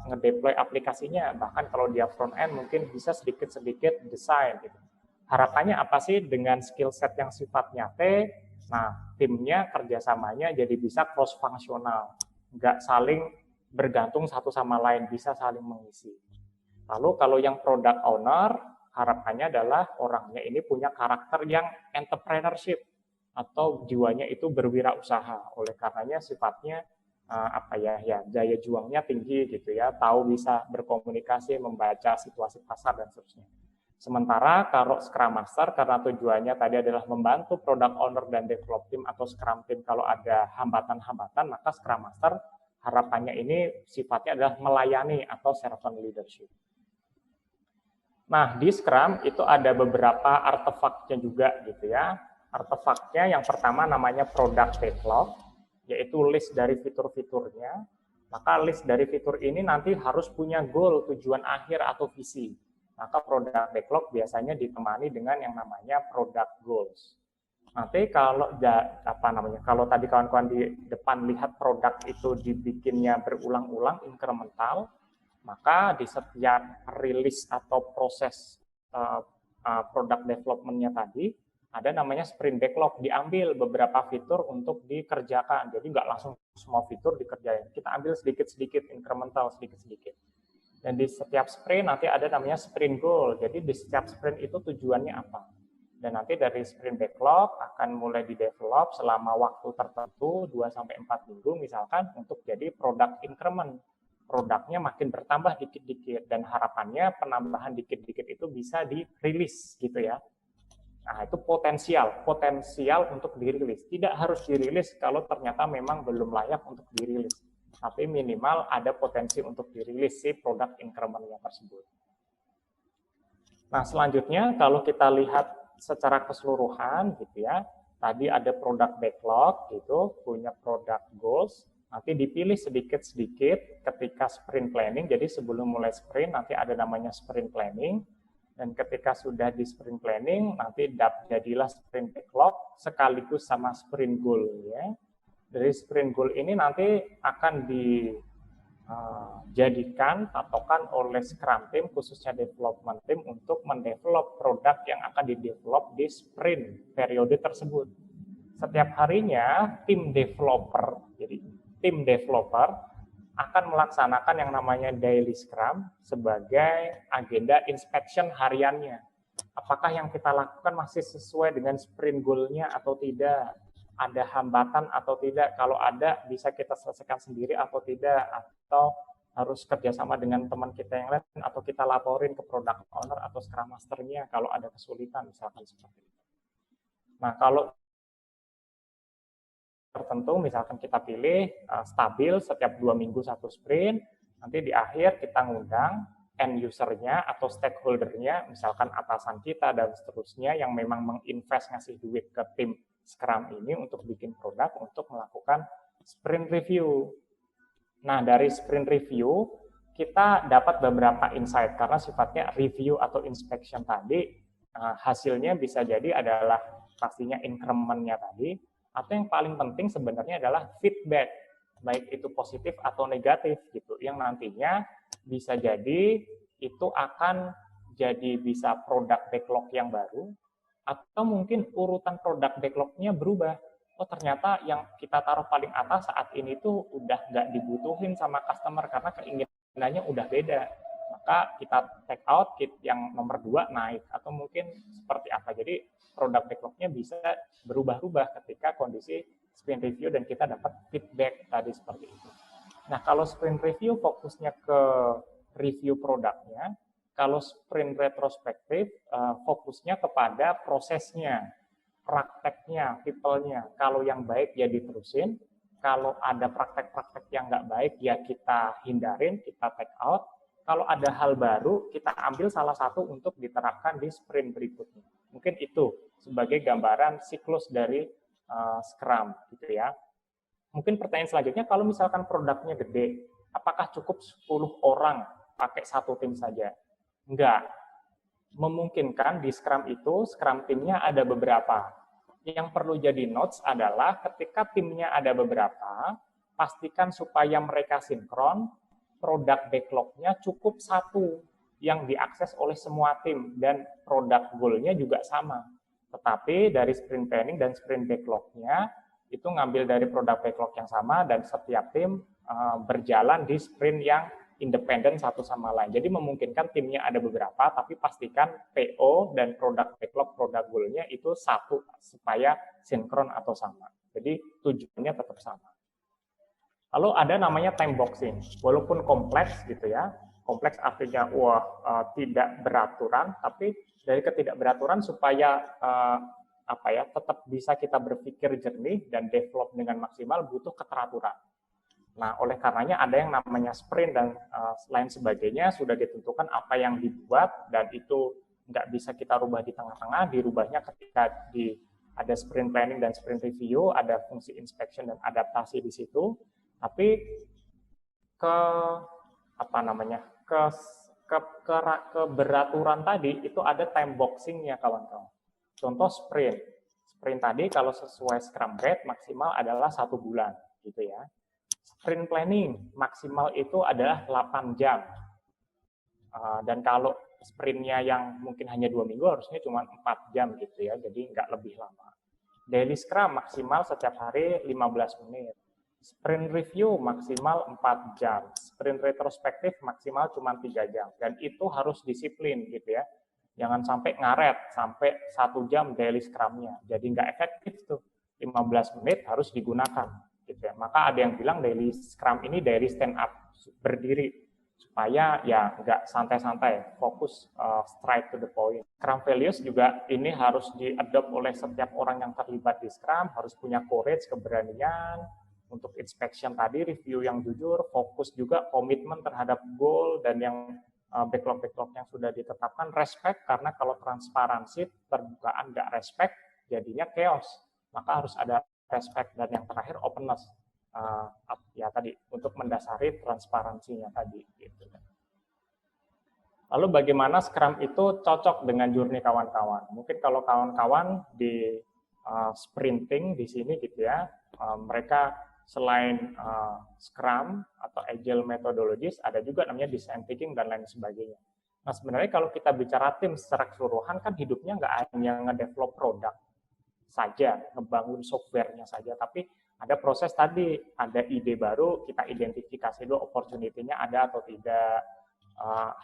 ngedeploy aplikasinya, bahkan kalau dia front end mungkin bisa sedikit-sedikit desain gitu. Harapannya apa sih dengan skill set yang sifatnya T? Nah, timnya kerjasamanya jadi bisa cross fungsional, nggak saling bergantung satu sama lain, bisa saling mengisi. Lalu kalau yang product owner, harapannya adalah orangnya ini punya karakter yang entrepreneurship atau jiwanya itu berwirausaha. Oleh karenanya sifatnya daya juangnya tinggi gitu ya, tahu bisa berkomunikasi, membaca situasi pasar dan seterusnya. Sementara kalau Scrum Master karena tujuannya tadi adalah membantu product owner dan develop team atau Scrum team kalau ada hambatan-hambatan, maka Scrum Master harapannya ini sifatnya adalah melayani atau servant leadership. Nah, di Scrum itu ada beberapa artefaknya juga gitu ya. Artefaknya yang pertama namanya product backlog, yaitu list dari fitur-fiturnya. Maka list dari fitur ini nanti harus punya goal, tujuan akhir atau visi. Maka product backlog biasanya ditemani dengan yang namanya product goals. Nanti kalau kalau tadi kawan-kawan di depan lihat produk itu dibikinnya berulang-ulang incremental, maka di setiap rilis atau proses product development-nya tadi ada namanya sprint backlog, diambil beberapa fitur untuk dikerjakan. Jadi nggak langsung semua fitur dikerjain. Kita ambil sedikit-sedikit incremental, sedikit-sedikit. Dan di setiap sprint nanti ada namanya sprint goal. Jadi di setiap sprint itu tujuannya apa. Dan nanti dari sprint backlog akan mulai di-develop selama waktu tertentu 2-4 minggu misalkan untuk jadi produk increment. Produknya makin bertambah dikit-dikit dan harapannya penambahan dikit-dikit itu bisa dirilis gitu ya. Nah, itu potensial untuk dirilis. Tidak harus dirilis kalau ternyata memang belum layak untuk dirilis. Tapi minimal ada potensi untuk dirilis si produk increment-nya tersebut. Nah, selanjutnya kalau kita lihat secara keseluruhan gitu ya, tadi ada produk backlog gitu, punya product goals, nanti dipilih sedikit-sedikit ketika sprint planning. Jadi sebelum mulai sprint nanti ada namanya sprint planning, dan ketika sudah di sprint planning nanti jadilah sprint backlog sekaligus sama sprint goal ya. Dari sprint goal ini nanti akan dijadikan patokan oleh Scrum team, khususnya development team, untuk mendevelop produk yang akan didevelop di sprint periode tersebut. Setiap harinya tim developer akan melaksanakan yang namanya daily Scrum sebagai agenda inspection hariannya. Apakah yang kita lakukan masih sesuai dengan sprint goal-nya atau tidak? Ada hambatan atau tidak? Kalau ada, bisa kita selesaikan sendiri atau tidak? Atau harus kerjasama dengan teman kita yang lain, atau kita laporin ke product owner atau Scrum Master-nya kalau ada kesulitan, misalkan seperti itu. Nah, kalau tertentu, misalkan kita pilih stabil setiap 2 minggu satu sprint, nanti di akhir kita ngundang end user-nya atau stakeholder-nya, misalkan atasan kita dan seterusnya yang memang menginvest ngasih duit ke tim Scrum ini untuk bikin produk, untuk melakukan sprint review. Nah, dari sprint review, kita dapat beberapa insight, karena sifatnya review atau inspection tadi, hasilnya bisa jadi adalah pastinya increment-nya tadi, atau yang paling penting sebenarnya adalah feedback, baik itu positif atau negatif, gitu, yang nantinya bisa jadi itu akan jadi bisa produk backlog yang baru, atau mungkin urutan produk backlog-nya berubah. Oh, ternyata yang kita taruh paling atas saat ini tuh udah nggak dibutuhin sama customer karena keinginannya udah beda. maka kita take out, kit yang nomor 2 naik, atau mungkin seperti apa. Jadi produk backlog-nya bisa berubah-ubah ketika kondisi sprint review dan kita dapat feedback tadi seperti itu. Nah, kalau sprint review fokusnya ke review produknya, kalau sprint retrospektif fokusnya kepada prosesnya, prakteknya, people-nya. Kalau yang baik ya diterusin, kalau ada praktek-praktek yang nggak baik ya kita hindarin, kita take out. Kalau ada hal baru, kita ambil salah satu untuk diterapkan di sprint berikutnya. Mungkin itu sebagai gambaran siklus dari Scrum gitu ya. Mungkin pertanyaan selanjutnya, kalau misalkan produknya gede, apakah cukup 10 orang pakai satu tim saja? Enggak. Memungkinkan di Scrum itu, Scrum timnya ada beberapa. Yang perlu jadi notes adalah ketika timnya ada beberapa, pastikan supaya mereka sinkron, produk backlog-nya cukup satu yang diakses oleh semua tim, dan produk goal-nya juga sama. Tetapi dari sprint planning dan sprint backlog-nya, itu ngambil dari produk backlog yang sama, dan setiap tim berjalan di sprint yang independen satu sama lain. Jadi memungkinkan timnya ada beberapa, tapi pastikan PO dan produk backlog, produk goal-nya itu satu, supaya sinkron atau sama. Jadi tujuannya tetap sama. Lalu ada namanya time boxing, walaupun kompleks gitu ya, kompleks artinya tidak beraturan, tapi dari ketidakberaturan supaya tetap bisa kita berpikir jernih dan develop dengan maksimal butuh keteraturan. Nah, oleh karenanya ada yang namanya sprint dan lain sebagainya sudah ditentukan apa yang dibuat, dan itu nggak bisa kita rubah di tengah-tengah, dirubahnya ketika ada sprint planning dan sprint review, ada fungsi inspection dan adaptasi di situ. Tapi keberaturan tadi itu ada time boxing-nya kawan-kawan. Contoh sprint. Sprint tadi kalau sesuai Scrum Guide maksimal adalah 1 bulan gitu ya. Sprint planning maksimal itu adalah 8 jam. Dan kalau sprintnya yang mungkin hanya 2 minggu harusnya cuma 4 jam gitu ya, jadi nggak lebih lama. Daily Scrum maksimal setiap hari 15 menit. Sprint review maksimal 4 jam. Sprint retrospektif maksimal cuma 3 jam. Dan itu harus disiplin gitu ya. Jangan sampai ngaret, sampai 1 jam daily Scrum-nya. Jadi nggak efektif tuh. 15 menit harus digunakan. Gitu ya. Maka ada yang bilang daily Scrum ini daily stand up, berdiri. Supaya ya nggak santai-santai, fokus straight to the point. Scrum values juga ini harus diadopt oleh setiap orang yang terlibat di Scrum, harus punya courage, keberanian, untuk inspection tadi, review yang jujur, fokus juga, komitmen terhadap goal, dan yang backlog-backlog yang sudah ditetapkan, respect, karena kalau transparansi, terbukaan, nggak respect, jadinya chaos. Maka harus ada respect, dan yang terakhir openness. Ya tadi, untuk mendasari transparansinya tadi. Gitu. Lalu bagaimana Scrum itu cocok dengan Journey kawan-kawan? Mungkin kalau kawan-kawan di sprinting di sini gitu ya, mereka selain Scrum atau Agile methodologies, ada juga namanya design thinking dan lain sebagainya. Nah sebenarnya kalau kita bicara tim secara keseluruhan kan hidupnya nggak hanya nge-develop produk saja, ngebangun softwarenya saja, tapi ada proses tadi, ada ide baru, kita identifikasi dulu opportunity-nya ada atau tidak,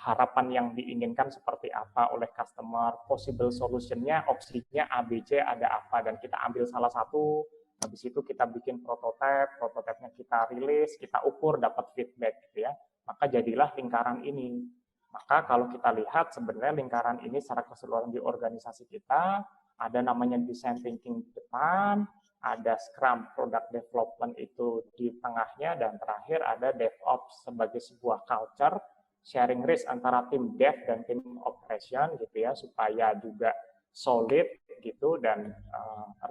harapan yang diinginkan seperti apa oleh customer, possible solution-nya, opsinya A, B, C ada apa, dan kita ambil salah satu. Habis itu kita bikin prototipenya kita rilis, kita ukur, dapat feedback gitu ya. Maka jadilah lingkaran ini. Maka kalau kita lihat sebenarnya lingkaran ini secara keseluruhan di organisasi kita, ada namanya design thinking di depan, ada Scrum product development itu di tengahnya, dan terakhir ada DevOps sebagai sebuah culture, sharing risk antara tim dev dan tim operation gitu ya, supaya juga solid gitu, dan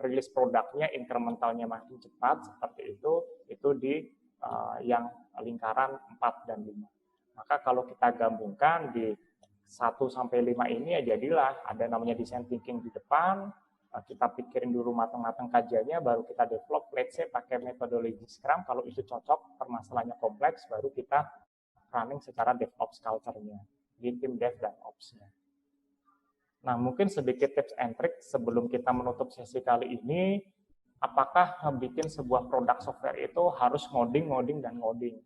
rilis produknya incrementalnya makin cepat seperti itu di yang lingkaran 4 dan 5. Maka kalau kita gabungkan di 1 sampai 5 ini ya jadilah ada namanya design thinking di depan, kita pikirin dulu matang-matang kajiannya, baru kita develop, let's say pakai metodologi Scrum, kalau itu cocok, permasalahannya kompleks, baru kita running secara DevOps culture-nya di tim dev dan ops-nya. Nah, mungkin sedikit tips and trick sebelum kita menutup sesi kali ini, apakah bikin sebuah produk software itu harus ngoding, dan ngoding?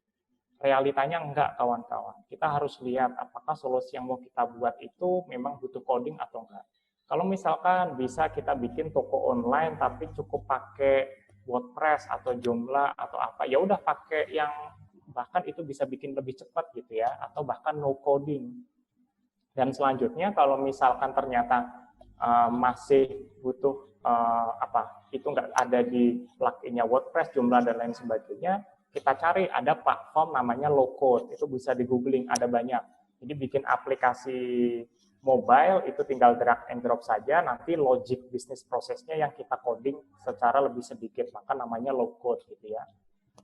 Realitanya enggak, kawan-kawan. Kita harus lihat apakah solusi yang mau kita buat itu memang butuh coding atau enggak. Kalau misalkan bisa kita bikin toko online tapi cukup pakai WordPress atau Joomla atau apa, ya udah pakai yang bahkan itu bisa bikin lebih cepat gitu ya, atau bahkan no coding. Dan selanjutnya kalau misalkan ternyata masih butuh itu nggak ada di plugin-nya WordPress, Joomla dan lain sebagainya, kita cari ada platform namanya low code, itu bisa di googling, ada banyak. Jadi bikin aplikasi mobile itu tinggal drag and drop saja, nanti logic bisnis prosesnya yang kita coding secara lebih sedikit, maka namanya low code gitu ya.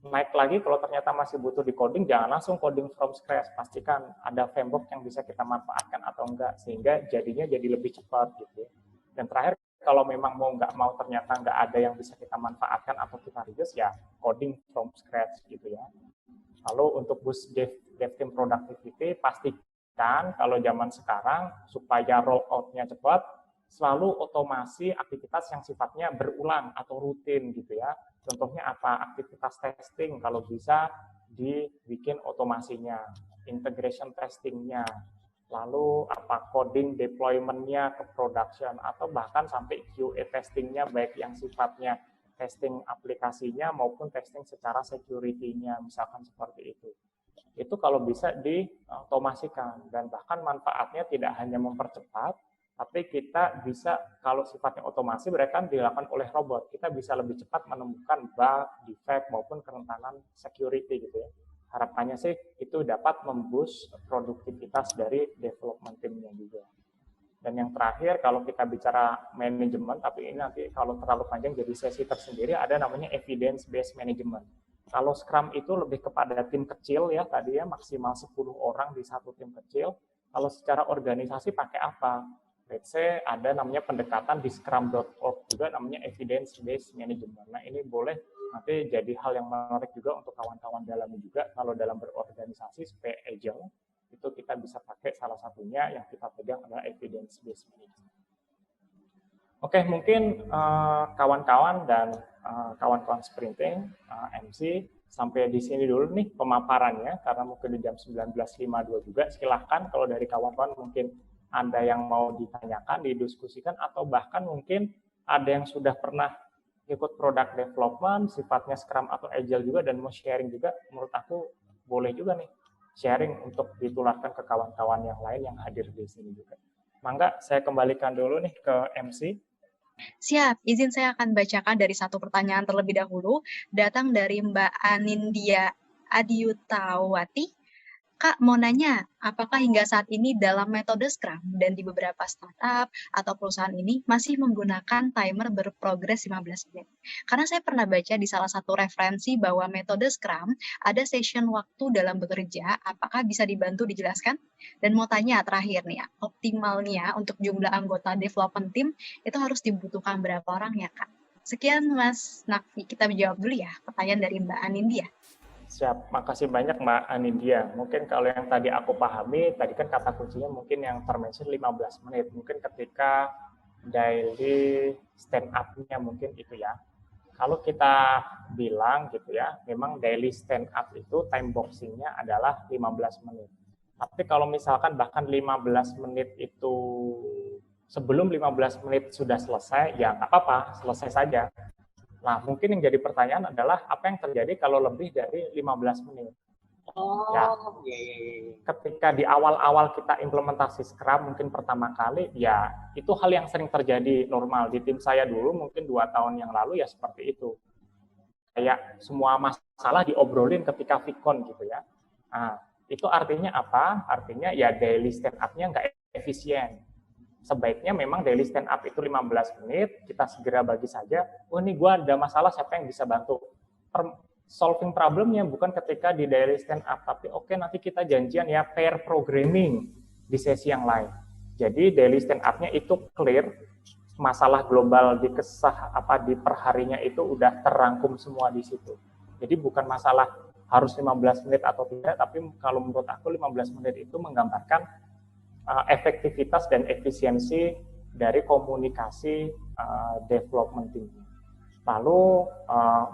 Naik lagi kalau ternyata masih butuh di coding, jangan langsung coding from scratch, pastikan ada framework yang bisa kita manfaatkan atau enggak, sehingga jadinya jadi lebih cepat gitu ya. Dan terakhir, kalau memang mau ternyata nggak ada yang bisa kita manfaatkan atau kita reuse, ya coding from scratch gitu ya. Lalu untuk boost dev team productivity, pastikan kalau zaman sekarang supaya roll out-nya cepat, selalu otomasi aktivitas yang sifatnya berulang atau rutin gitu ya. Contohnya apa? Aktivitas testing kalau bisa dibikin otomasinya, integration testingnya, lalu apa coding deployment-nya ke production, atau bahkan sampai QA testingnya, baik yang sifatnya testing aplikasinya maupun testing secara security-nya, misalkan seperti itu. Itu kalau bisa diotomasikan, dan bahkan manfaatnya tidak hanya mempercepat, tapi kita bisa, kalau sifatnya otomasi berarti kan dilakukan oleh robot, kita bisa lebih cepat menemukan bug, defect, maupun kerentanan security gitu ya. Harapannya sih itu dapat memboost produktivitas dari development team-nya juga. Dan yang terakhir, kalau kita bicara manajemen, tapi ini nanti kalau terlalu panjang jadi sesi tersendiri, ada namanya evidence-based management. Kalau Scrum itu lebih kepada tim kecil ya, tadi ya maksimal 10 orang di satu tim kecil. Kalau secara organisasi pakai apa? Let's say ada namanya pendekatan di scrum.org juga namanya evidence-based management. Nah ini boleh nanti jadi hal yang menarik juga untuk kawan-kawan dalamnya juga, kalau dalam berorganisasi supaya agile, itu kita bisa pakai salah satunya yang kita pegang adalah evidence-based management. Oke, mungkin kawan-kawan dan kawan-kawan sprinting, MC, sampai di sini dulu nih pemaparannya, karena mungkin di jam 19.52 juga. Silahkan kalau dari kawan-kawan mungkin ada yang mau ditanyakan, didiskusikan, atau bahkan mungkin ada yang sudah pernah ikut product development, sifatnya Scrum atau Agile juga, dan mau sharing juga, menurut aku boleh juga nih sharing untuk ditularkan ke kawan-kawan yang lain yang hadir di sini juga. Mangga, saya kembalikan dulu nih ke MC. Siap, izin saya akan bacakan dari satu pertanyaan terlebih dahulu, datang dari Mbak Anindya Adiutawati. Kak, mau nanya, apakah hingga saat ini dalam metode Scrum dan di beberapa startup atau perusahaan ini masih menggunakan timer berprogres 15 menit? Karena saya pernah baca di salah satu referensi bahwa metode Scrum ada session waktu dalam bekerja, apakah bisa dibantu dijelaskan? Dan mau tanya terakhir nih, optimalnya untuk jumlah anggota development team itu harus dibutuhkan berapa orang ya, Kak? Sekian Mas Nakfi, kita menjawab dulu ya pertanyaan dari Mbak Anindya. Siap, makasih banyak Mbak Anindya. Mungkin kalau yang tadi aku pahami, tadi kan kata kuncinya mungkin yang termention 15 menit. Mungkin ketika daily stand up-nya mungkin itu ya. Kalau kita bilang gitu ya, memang daily stand up itu time boxing-nya adalah 15 menit. Tapi kalau misalkan bahkan 15 menit itu sebelum 15 menit sudah selesai, ya nggak apa-apa, selesai saja. Nah, mungkin yang jadi pertanyaan adalah apa yang terjadi kalau lebih dari 15 menit? Ya, ketika di awal-awal kita implementasi Scrum mungkin pertama kali, ya itu hal yang sering terjadi normal. Di tim saya dulu mungkin 2 tahun yang lalu ya seperti itu. Kayak semua masalah diobrolin ketika Vicon gitu ya. Nah, itu artinya apa? Artinya ya daily stand up-nya nggak efisien. Sebaiknya memang daily stand up itu 15 menit, kita segera bagi saja, oh ini gue ada masalah, siapa yang bisa bantu. Solving problemnya bukan ketika di daily stand up, tapi oke, nanti kita janjian ya pair programming di sesi yang lain. Jadi daily stand up-nya itu clear, masalah global di perharinya itu udah terangkum semua di situ. Jadi bukan masalah harus 15 menit atau tidak, tapi kalau menurut aku 15 menit itu menggambarkan efektivitas dan efisiensi dari komunikasi development team. Lalu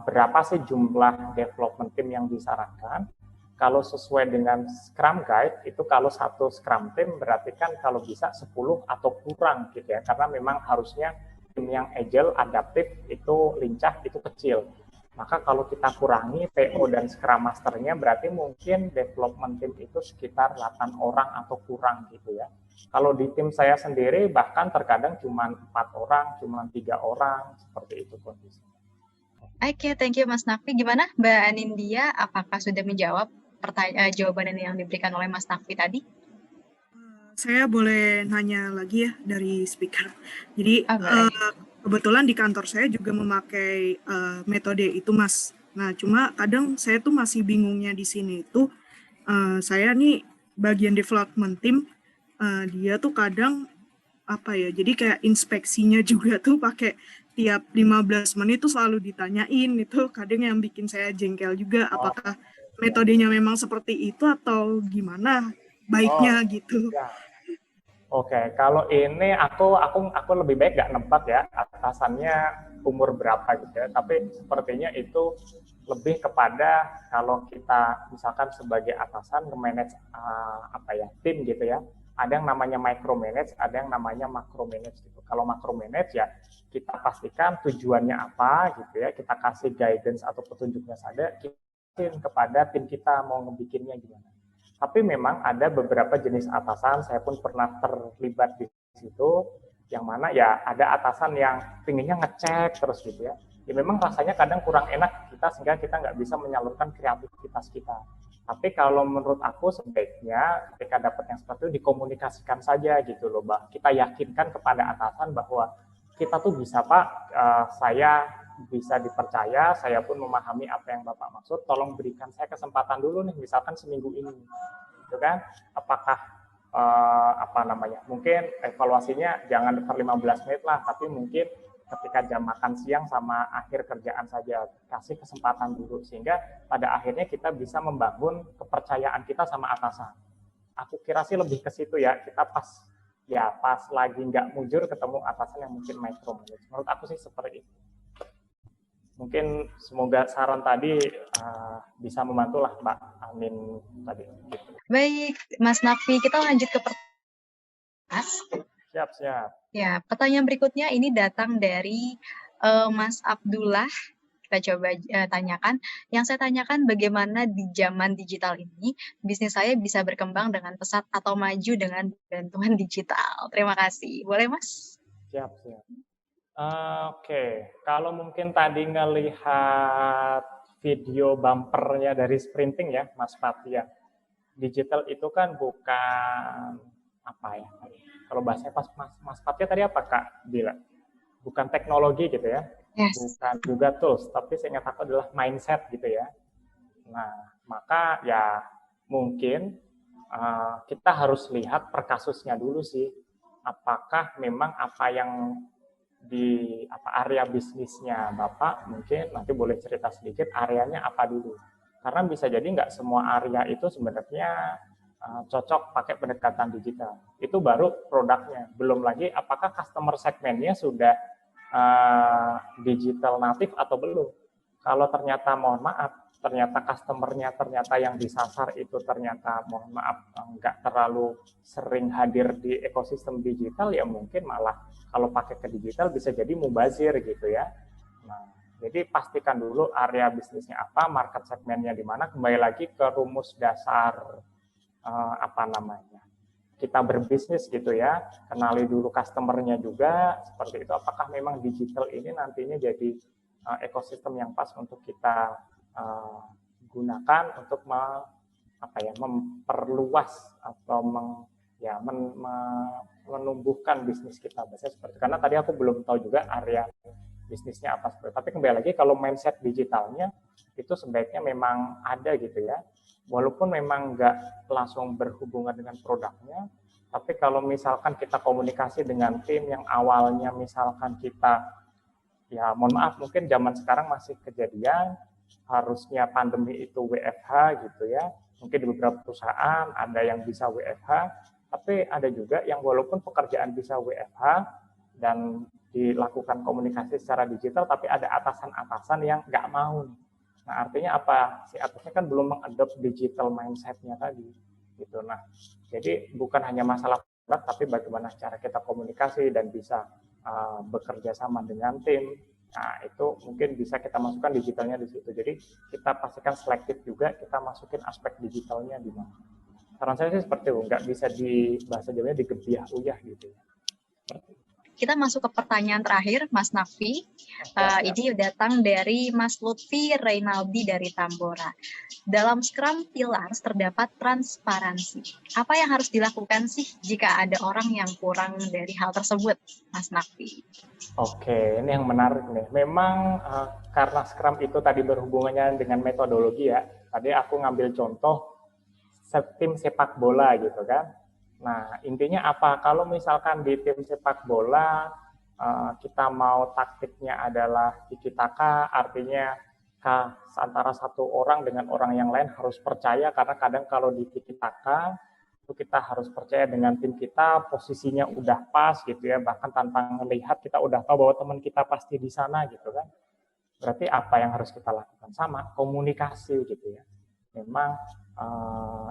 berapa sih jumlah development team yang disarankan? Kalau sesuai dengan Scrum Guide, itu kalau satu Scrum Team berarti kan kalau bisa 10 atau kurang gitu ya, karena memang harusnya tim yang agile, adaptif, itu lincah, itu kecil. Maka kalau kita kurangi PO dan Scrum Master-nya, berarti mungkin development team itu sekitar 8 orang atau kurang gitu ya. Kalau di tim saya sendiri bahkan terkadang cuma 4 orang, cuma 3 orang, seperti itu kondisinya. Oke, thank you Mas Naffi. Gimana Mbak Anindya? Apakah sudah menjawab jawaban yang diberikan oleh Mas Naffi tadi? Saya boleh nanya lagi ya dari speaker. Jadi Boleh. kebetulan di kantor saya juga memakai metode itu, Mas. Nah, cuma kadang saya tuh masih bingungnya di sini itu saya nih bagian development team, dia tuh kadang apa ya? Jadi kayak inspeksinya juga tuh pakai tiap 15 menit tuh selalu ditanyain, itu kadang yang bikin saya jengkel juga. Oh, Apakah ya. metodenya memang seperti itu atau gimana Oh, baiknya gitu? ya. Oke, kalau ini aku lebih baik nggak nebak ya atasannya umur berapa gitu ya. Tapi sepertinya itu lebih kepada kalau kita misalkan sebagai atasan nge-manage apa ya tim gitu ya. Ada yang namanya micromanage, ada yang namanya macromanage gitu. Kalau macromanage ya kita pastikan tujuannya apa gitu ya. Kita kasih guidance atau petunjuknya saja. Kita kepada tim kita mau ngebikinnya gimana. Tapi memang ada beberapa jenis atasan, saya pun pernah terlibat di situ, yang mana ya ada atasan yang pinginnya ngecek terus gitu ya. Ya memang rasanya kadang kurang enak kita sehingga kita nggak bisa menyalurkan kreativitas kita. Tapi kalau menurut aku sebaiknya ketika dapat yang seperti itu dikomunikasikan saja gitu loh, Mbak. Kita yakinkan kepada atasan bahwa kita tuh bisa Pak, saya bisa dipercaya, saya pun memahami apa yang Bapak maksud, tolong berikan saya kesempatan dulu nih, misalkan seminggu ini, gitu kan? Apakah apa namanya? Mungkin evaluasinya jangan per 15 menit lah, tapi mungkin ketika jam makan siang sama akhir kerjaan saja, kasih kesempatan dulu sehingga pada akhirnya kita bisa membangun kepercayaan kita sama atasan. Aku kira sih lebih ke situ ya, kita pas lagi nggak mujur ketemu atasan yang mungkin micromanage. Menurut aku sih seperti itu. Mungkin semoga saran tadi bisa membantu lah Mbak Amin tadi. Gitu. Baik, Mas Naffi, kita lanjut ke pertanyaan. Siap. Ya, pertanyaan berikutnya ini datang dari Mas Abdullah. Kita coba tanyakan. Yang saya tanyakan bagaimana di zaman digital ini bisnis saya bisa berkembang dengan pesat atau maju dengan bantuan digital. Terima kasih. Boleh Mas? Siap. Oke, kalau mungkin tadi ngelihat video bumpernya dari Sprinting ya, Mas Fatia. Digital itu kan bukan apa ya? Kalau bahasanya pas Mas Fatia tadi apa Kak bilang? Bukan teknologi gitu ya, Yes. bukan juga tools, tapi saya ingat aku adalah mindset gitu ya. Nah, maka ya mungkin kita harus lihat per kasusnya dulu sih. Apakah memang apa yang di area bisnisnya Bapak, mungkin nanti boleh cerita sedikit areanya apa dulu. Karena bisa jadi nggak semua area itu sebenarnya cocok pakai pendekatan digital. Itu baru produknya. Belum lagi apakah customer segmennya sudah digital native atau belum. Kalau ternyata mohon maaf, ternyata customer-nya ternyata yang disasar itu ternyata mohon maaf nggak terlalu sering hadir di ekosistem digital, ya mungkin malah kalau pakai ke digital bisa jadi mubazir gitu ya. Nah, jadi pastikan dulu area bisnisnya apa, market segmennya di mana. Kembali lagi ke rumus dasar apa namanya, kita berbisnis gitu ya, kenali dulu customer-nya juga, seperti itu. Apakah memang digital ini nantinya jadi ekosistem yang pas untuk kita gunakan untuk memperluas atau menumbuhkan bisnis kita. Biasanya seperti itu. Karena tadi aku belum tahu juga area bisnisnya apa seperti itu. Tapi kembali lagi kalau mindset digitalnya itu sebaiknya memang ada gitu ya. Walaupun memang nggak langsung berhubungan dengan produknya, tapi kalau misalkan kita komunikasi dengan tim yang awalnya misalkan kita, ya mohon maaf mungkin zaman sekarang masih kejadian, harusnya pandemi itu WFH gitu ya, mungkin di beberapa perusahaan ada yang bisa WFH, tapi ada juga yang walaupun pekerjaan bisa WFH dan dilakukan komunikasi secara digital, tapi ada atasan-atasan yang nggak mau. Nah, artinya apa? Si atasnya kan belum mengadopsi digital mindset-nya tadi. Gitu. Nah, jadi bukan hanya masalah produk, tapi bagaimana cara kita komunikasi dan bisa bekerja sama dengan tim. Nah, itu mungkin bisa kita masukkan digitalnya di situ. Jadi kita pastikan selektif juga, kita masukin aspek digitalnya di mana. Saran saya sih seperti itu, nggak bisa di bahasa Jawanya digebiah uyah gitu. Kita masuk ke pertanyaan terakhir, Mas Nafi. Ini datang dari Mas Lutfi Reynaldi dari Tambora. Dalam Scrum Pillars terdapat transparansi. Apa yang harus dilakukan sih jika ada orang yang kurang dari hal tersebut, Mas Nafi? Oke, ini yang menarik nih. Memang karena Scrum itu tadi berhubungannya dengan metodologi ya. Tadi aku ngambil contoh tim sepak bola gitu kan. Nah, intinya apa? Kalau misalkan di tim sepak bola kita mau taktiknya adalah tiki-taka, artinya antara satu orang dengan orang yang lain harus percaya, karena kadang kalau di tiki-taka itu kita harus percaya dengan tim kita, posisinya udah pas gitu ya, bahkan tanpa melihat kita udah tahu bahwa teman kita pasti di sana gitu kan. Berarti apa yang harus kita lakukan? Sama, komunikasi gitu ya. Memang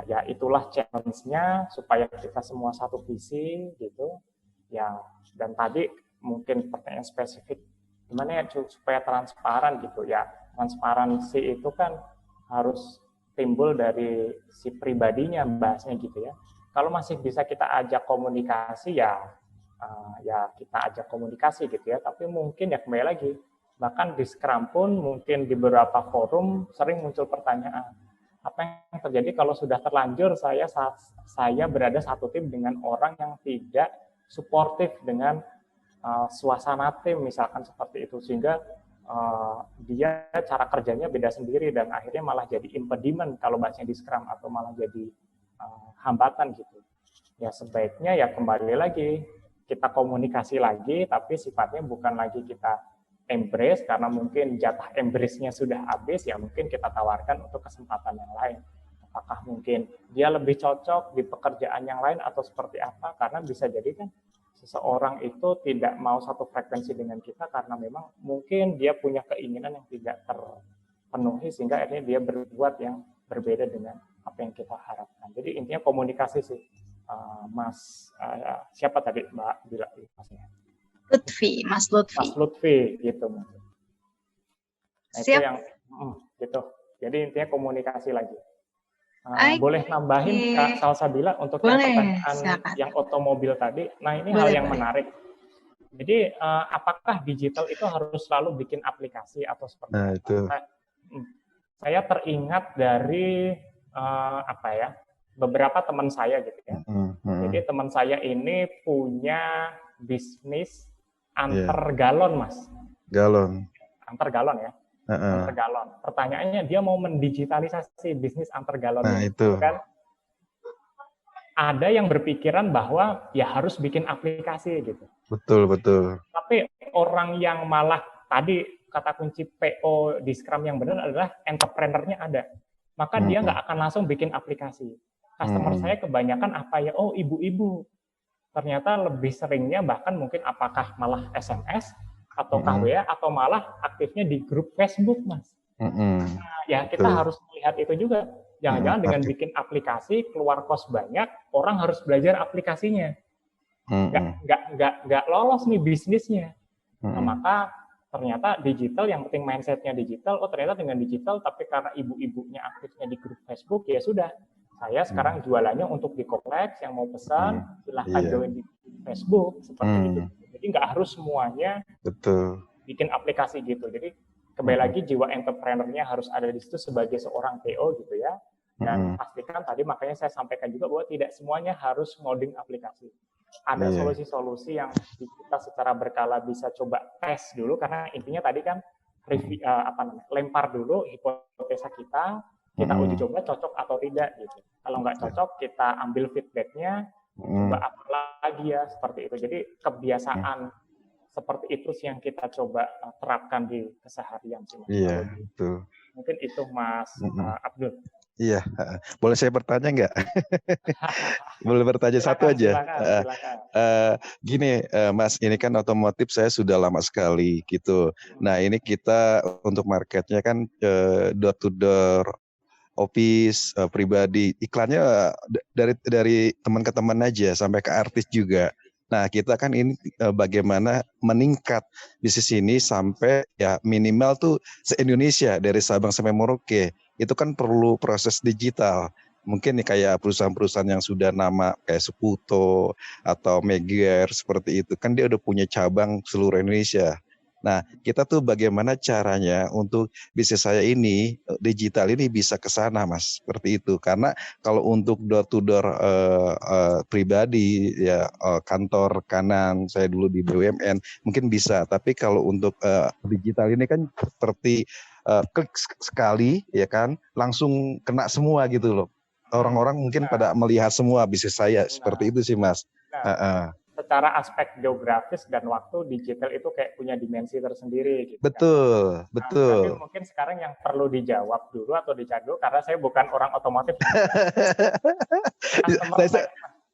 ya itulah challenge-nya supaya kita semua satu visi gitu ya. Dan tadi mungkin pertanyaan spesifik gimana ya supaya transparan gitu ya. Transparansi itu kan harus timbul dari si pribadinya, bahasnya gitu ya. Kalau masih bisa kita ajak komunikasi ya ya kita ajak komunikasi gitu ya. Tapi mungkin ya kembali lagi, bahkan di Scrum pun mungkin di beberapa forum sering muncul pertanyaan, apa yang terjadi kalau sudah terlanjur saya berada satu tim dengan orang yang tidak suportif dengan suasana tim, misalkan seperti itu, sehingga dia cara kerjanya beda sendiri dan akhirnya malah jadi impediment kalau bahasanya di Scrum, atau malah jadi hambatan gitu. Ya sebaiknya ya kembali lagi kita komunikasi lagi, tapi sifatnya bukan lagi kita embrace, karena mungkin jatah embrace-nya sudah habis, ya mungkin kita tawarkan untuk kesempatan yang lain. Apakah mungkin dia lebih cocok di pekerjaan yang lain atau seperti apa, karena bisa jadi kan seseorang itu tidak mau satu frekuensi dengan kita karena memang mungkin dia punya keinginan yang tidak terpenuhi, sehingga akhirnya dia berbuat yang berbeda dengan apa yang kita harapkan. Jadi intinya komunikasi sih, Mas, siapa tadi Mbak bilang Masnya? Lutfi, Mas Lutfi. Mas Lutfi gitu. Nah, Siap. itu yang gitu. Jadi intinya komunikasi lagi. Boleh nambahin Kak Salsabila untuk yang pertanyaan silakan. yang otomobil tadi. Nah ini hal yang menarik. Jadi apakah digital itu harus selalu bikin aplikasi atau seperti apa? Itu. Saya teringat dari apa ya, beberapa teman saya gitu ya. Jadi teman saya ini punya bisnis antar galon, Mas. Galon. Antar galon ya. Antar galon. Pertanyaannya, dia mau mendigitalisasi bisnis antar galon. Nah, itu. Kan? Ada yang berpikiran bahwa ya harus bikin aplikasi gitu. Betul, betul. Tapi orang yang malah tadi kata kunci PO di Scrum yang benar adalah entrepreneur-nya ada. Maka dia nggak akan langsung bikin aplikasi. Customer saya kebanyakan apa ya? Oh, ibu-ibu. Ternyata lebih seringnya bahkan mungkin apakah malah SMS atau WA atau malah aktifnya di grup Facebook, Mas. Nah, ya kita harus melihat itu juga. Jangan-jangan dengan bikin aplikasi keluar kos banyak, orang harus belajar aplikasinya. Nggak lolos nih bisnisnya. Nah, maka ternyata digital, yang penting mindsetnya digital. Oh ternyata dengan digital, tapi karena ibu-ibunya aktifnya di grup Facebook, ya sudah. Saya sekarang jualannya untuk di Kompleks, yang mau pesan silahkan join di Facebook seperti itu. Jadi nggak harus semuanya bikin aplikasi gitu. Jadi kembali lagi jiwa entrepreneur-nya harus ada di situ sebagai seorang PO gitu ya. Dan pastikan tadi makanya saya sampaikan juga bahwa tidak semuanya harus ngoding aplikasi. Ada solusi-solusi yang kita secara berkala bisa coba tes dulu, karena intinya tadi kan lempar dulu hipotesa kita uji coba cocok atau tidak gitu. Kalau nggak cocok, kita ambil feedback-nya, coba apa lagi ya, seperti itu. Jadi kebiasaan seperti itu sih yang kita coba terapkan di keseharian sih. Iya, betul. Mungkin itu Mas Abdul. Iya, heeh. Boleh saya bertanya nggak? Boleh bertanya satu Silakan, aja? silakan, Heeh. silakan. Gini, Mas, ini kan otomotif saya sudah lama sekali gitu. Nah, ini kita untuk marketnya kan door to door, office, pribadi, iklannya dari teman ke teman aja sampai ke artis juga. Nah, kita kan ini bagaimana meningkat bisnis ini sampai ya minimal tuh se-Indonesia dari Sabang sampai Merauke. Itu kan perlu proses digital. Mungkin nih kayak perusahaan-perusahaan yang sudah nama kayak Sekuto atau Megair seperti itu kan dia udah punya cabang seluruh Indonesia. Nah, kita tuh bagaimana caranya untuk bisnis saya ini digital ini bisa ke sana, Mas, seperti itu. Karena kalau untuk door to door pribadi ya kantor kanan saya dulu di BUMN mungkin bisa, tapi kalau untuk digital ini kan seperti klik sekali ya kan langsung kena semua gitu loh. Orang-orang mungkin pada Nah, melihat semua bisnis saya seperti nah, itu sih, Mas. nah, Heeh. secara aspek geografis dan waktu digital itu kayak punya dimensi tersendiri gitu kan. Betul, Nah, berarti betul. mungkin sekarang yang perlu dijawab dulu atau dicari dulu karena saya bukan orang otomotif. Customer Saya, saya,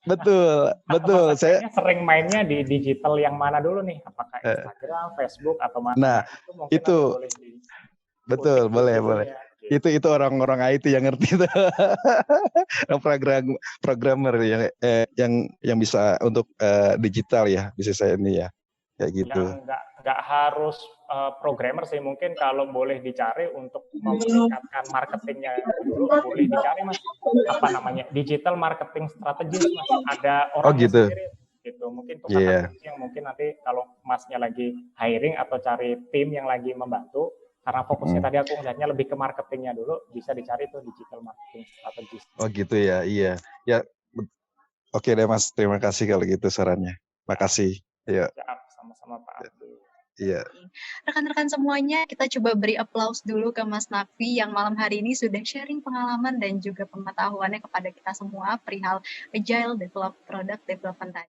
betul, customer betul. Saya segmennya sering mainnya di digital yang mana dulu nih? Apakah Instagram, Facebook atau mana? nah Nah, itu mungkin nanti itu boleh betul, dikulik boleh, dulu boleh. ya. Gitu. Itu orang-orang IT yang ngerti itu. Programmer yang bisa untuk digital ya, bisa saya ini ya. Kayak gitu. Yang nggak harus programmer sih, mungkin kalau boleh dicari untuk meningkatkan marketingnya dulu, boleh dicari mas apa namanya digital marketing strategis mas, ada Oh orangnya gitu. sendiri gitu. Mungkin itu kata Iya. kunci yang mungkin nanti kalau masnya lagi hiring atau cari tim yang lagi membantu, karena fokusnya Mm. tadi aku ngeliatnya lebih ke marketingnya dulu, bisa dicari tuh digital marketing strategis. Oh gitu ya, iya. Ya, oke deh Mas, terima kasih kalau gitu sarannya. Ya, Makasih. Iya, ya sama-sama Pak Abdul. iya. Rekan-rekan semuanya, kita coba beri aplaus dulu ke Mas Nakfi yang malam hari ini sudah sharing pengalaman dan juga pengetahuannya kepada kita semua perihal Agile Develop Product Development tadi.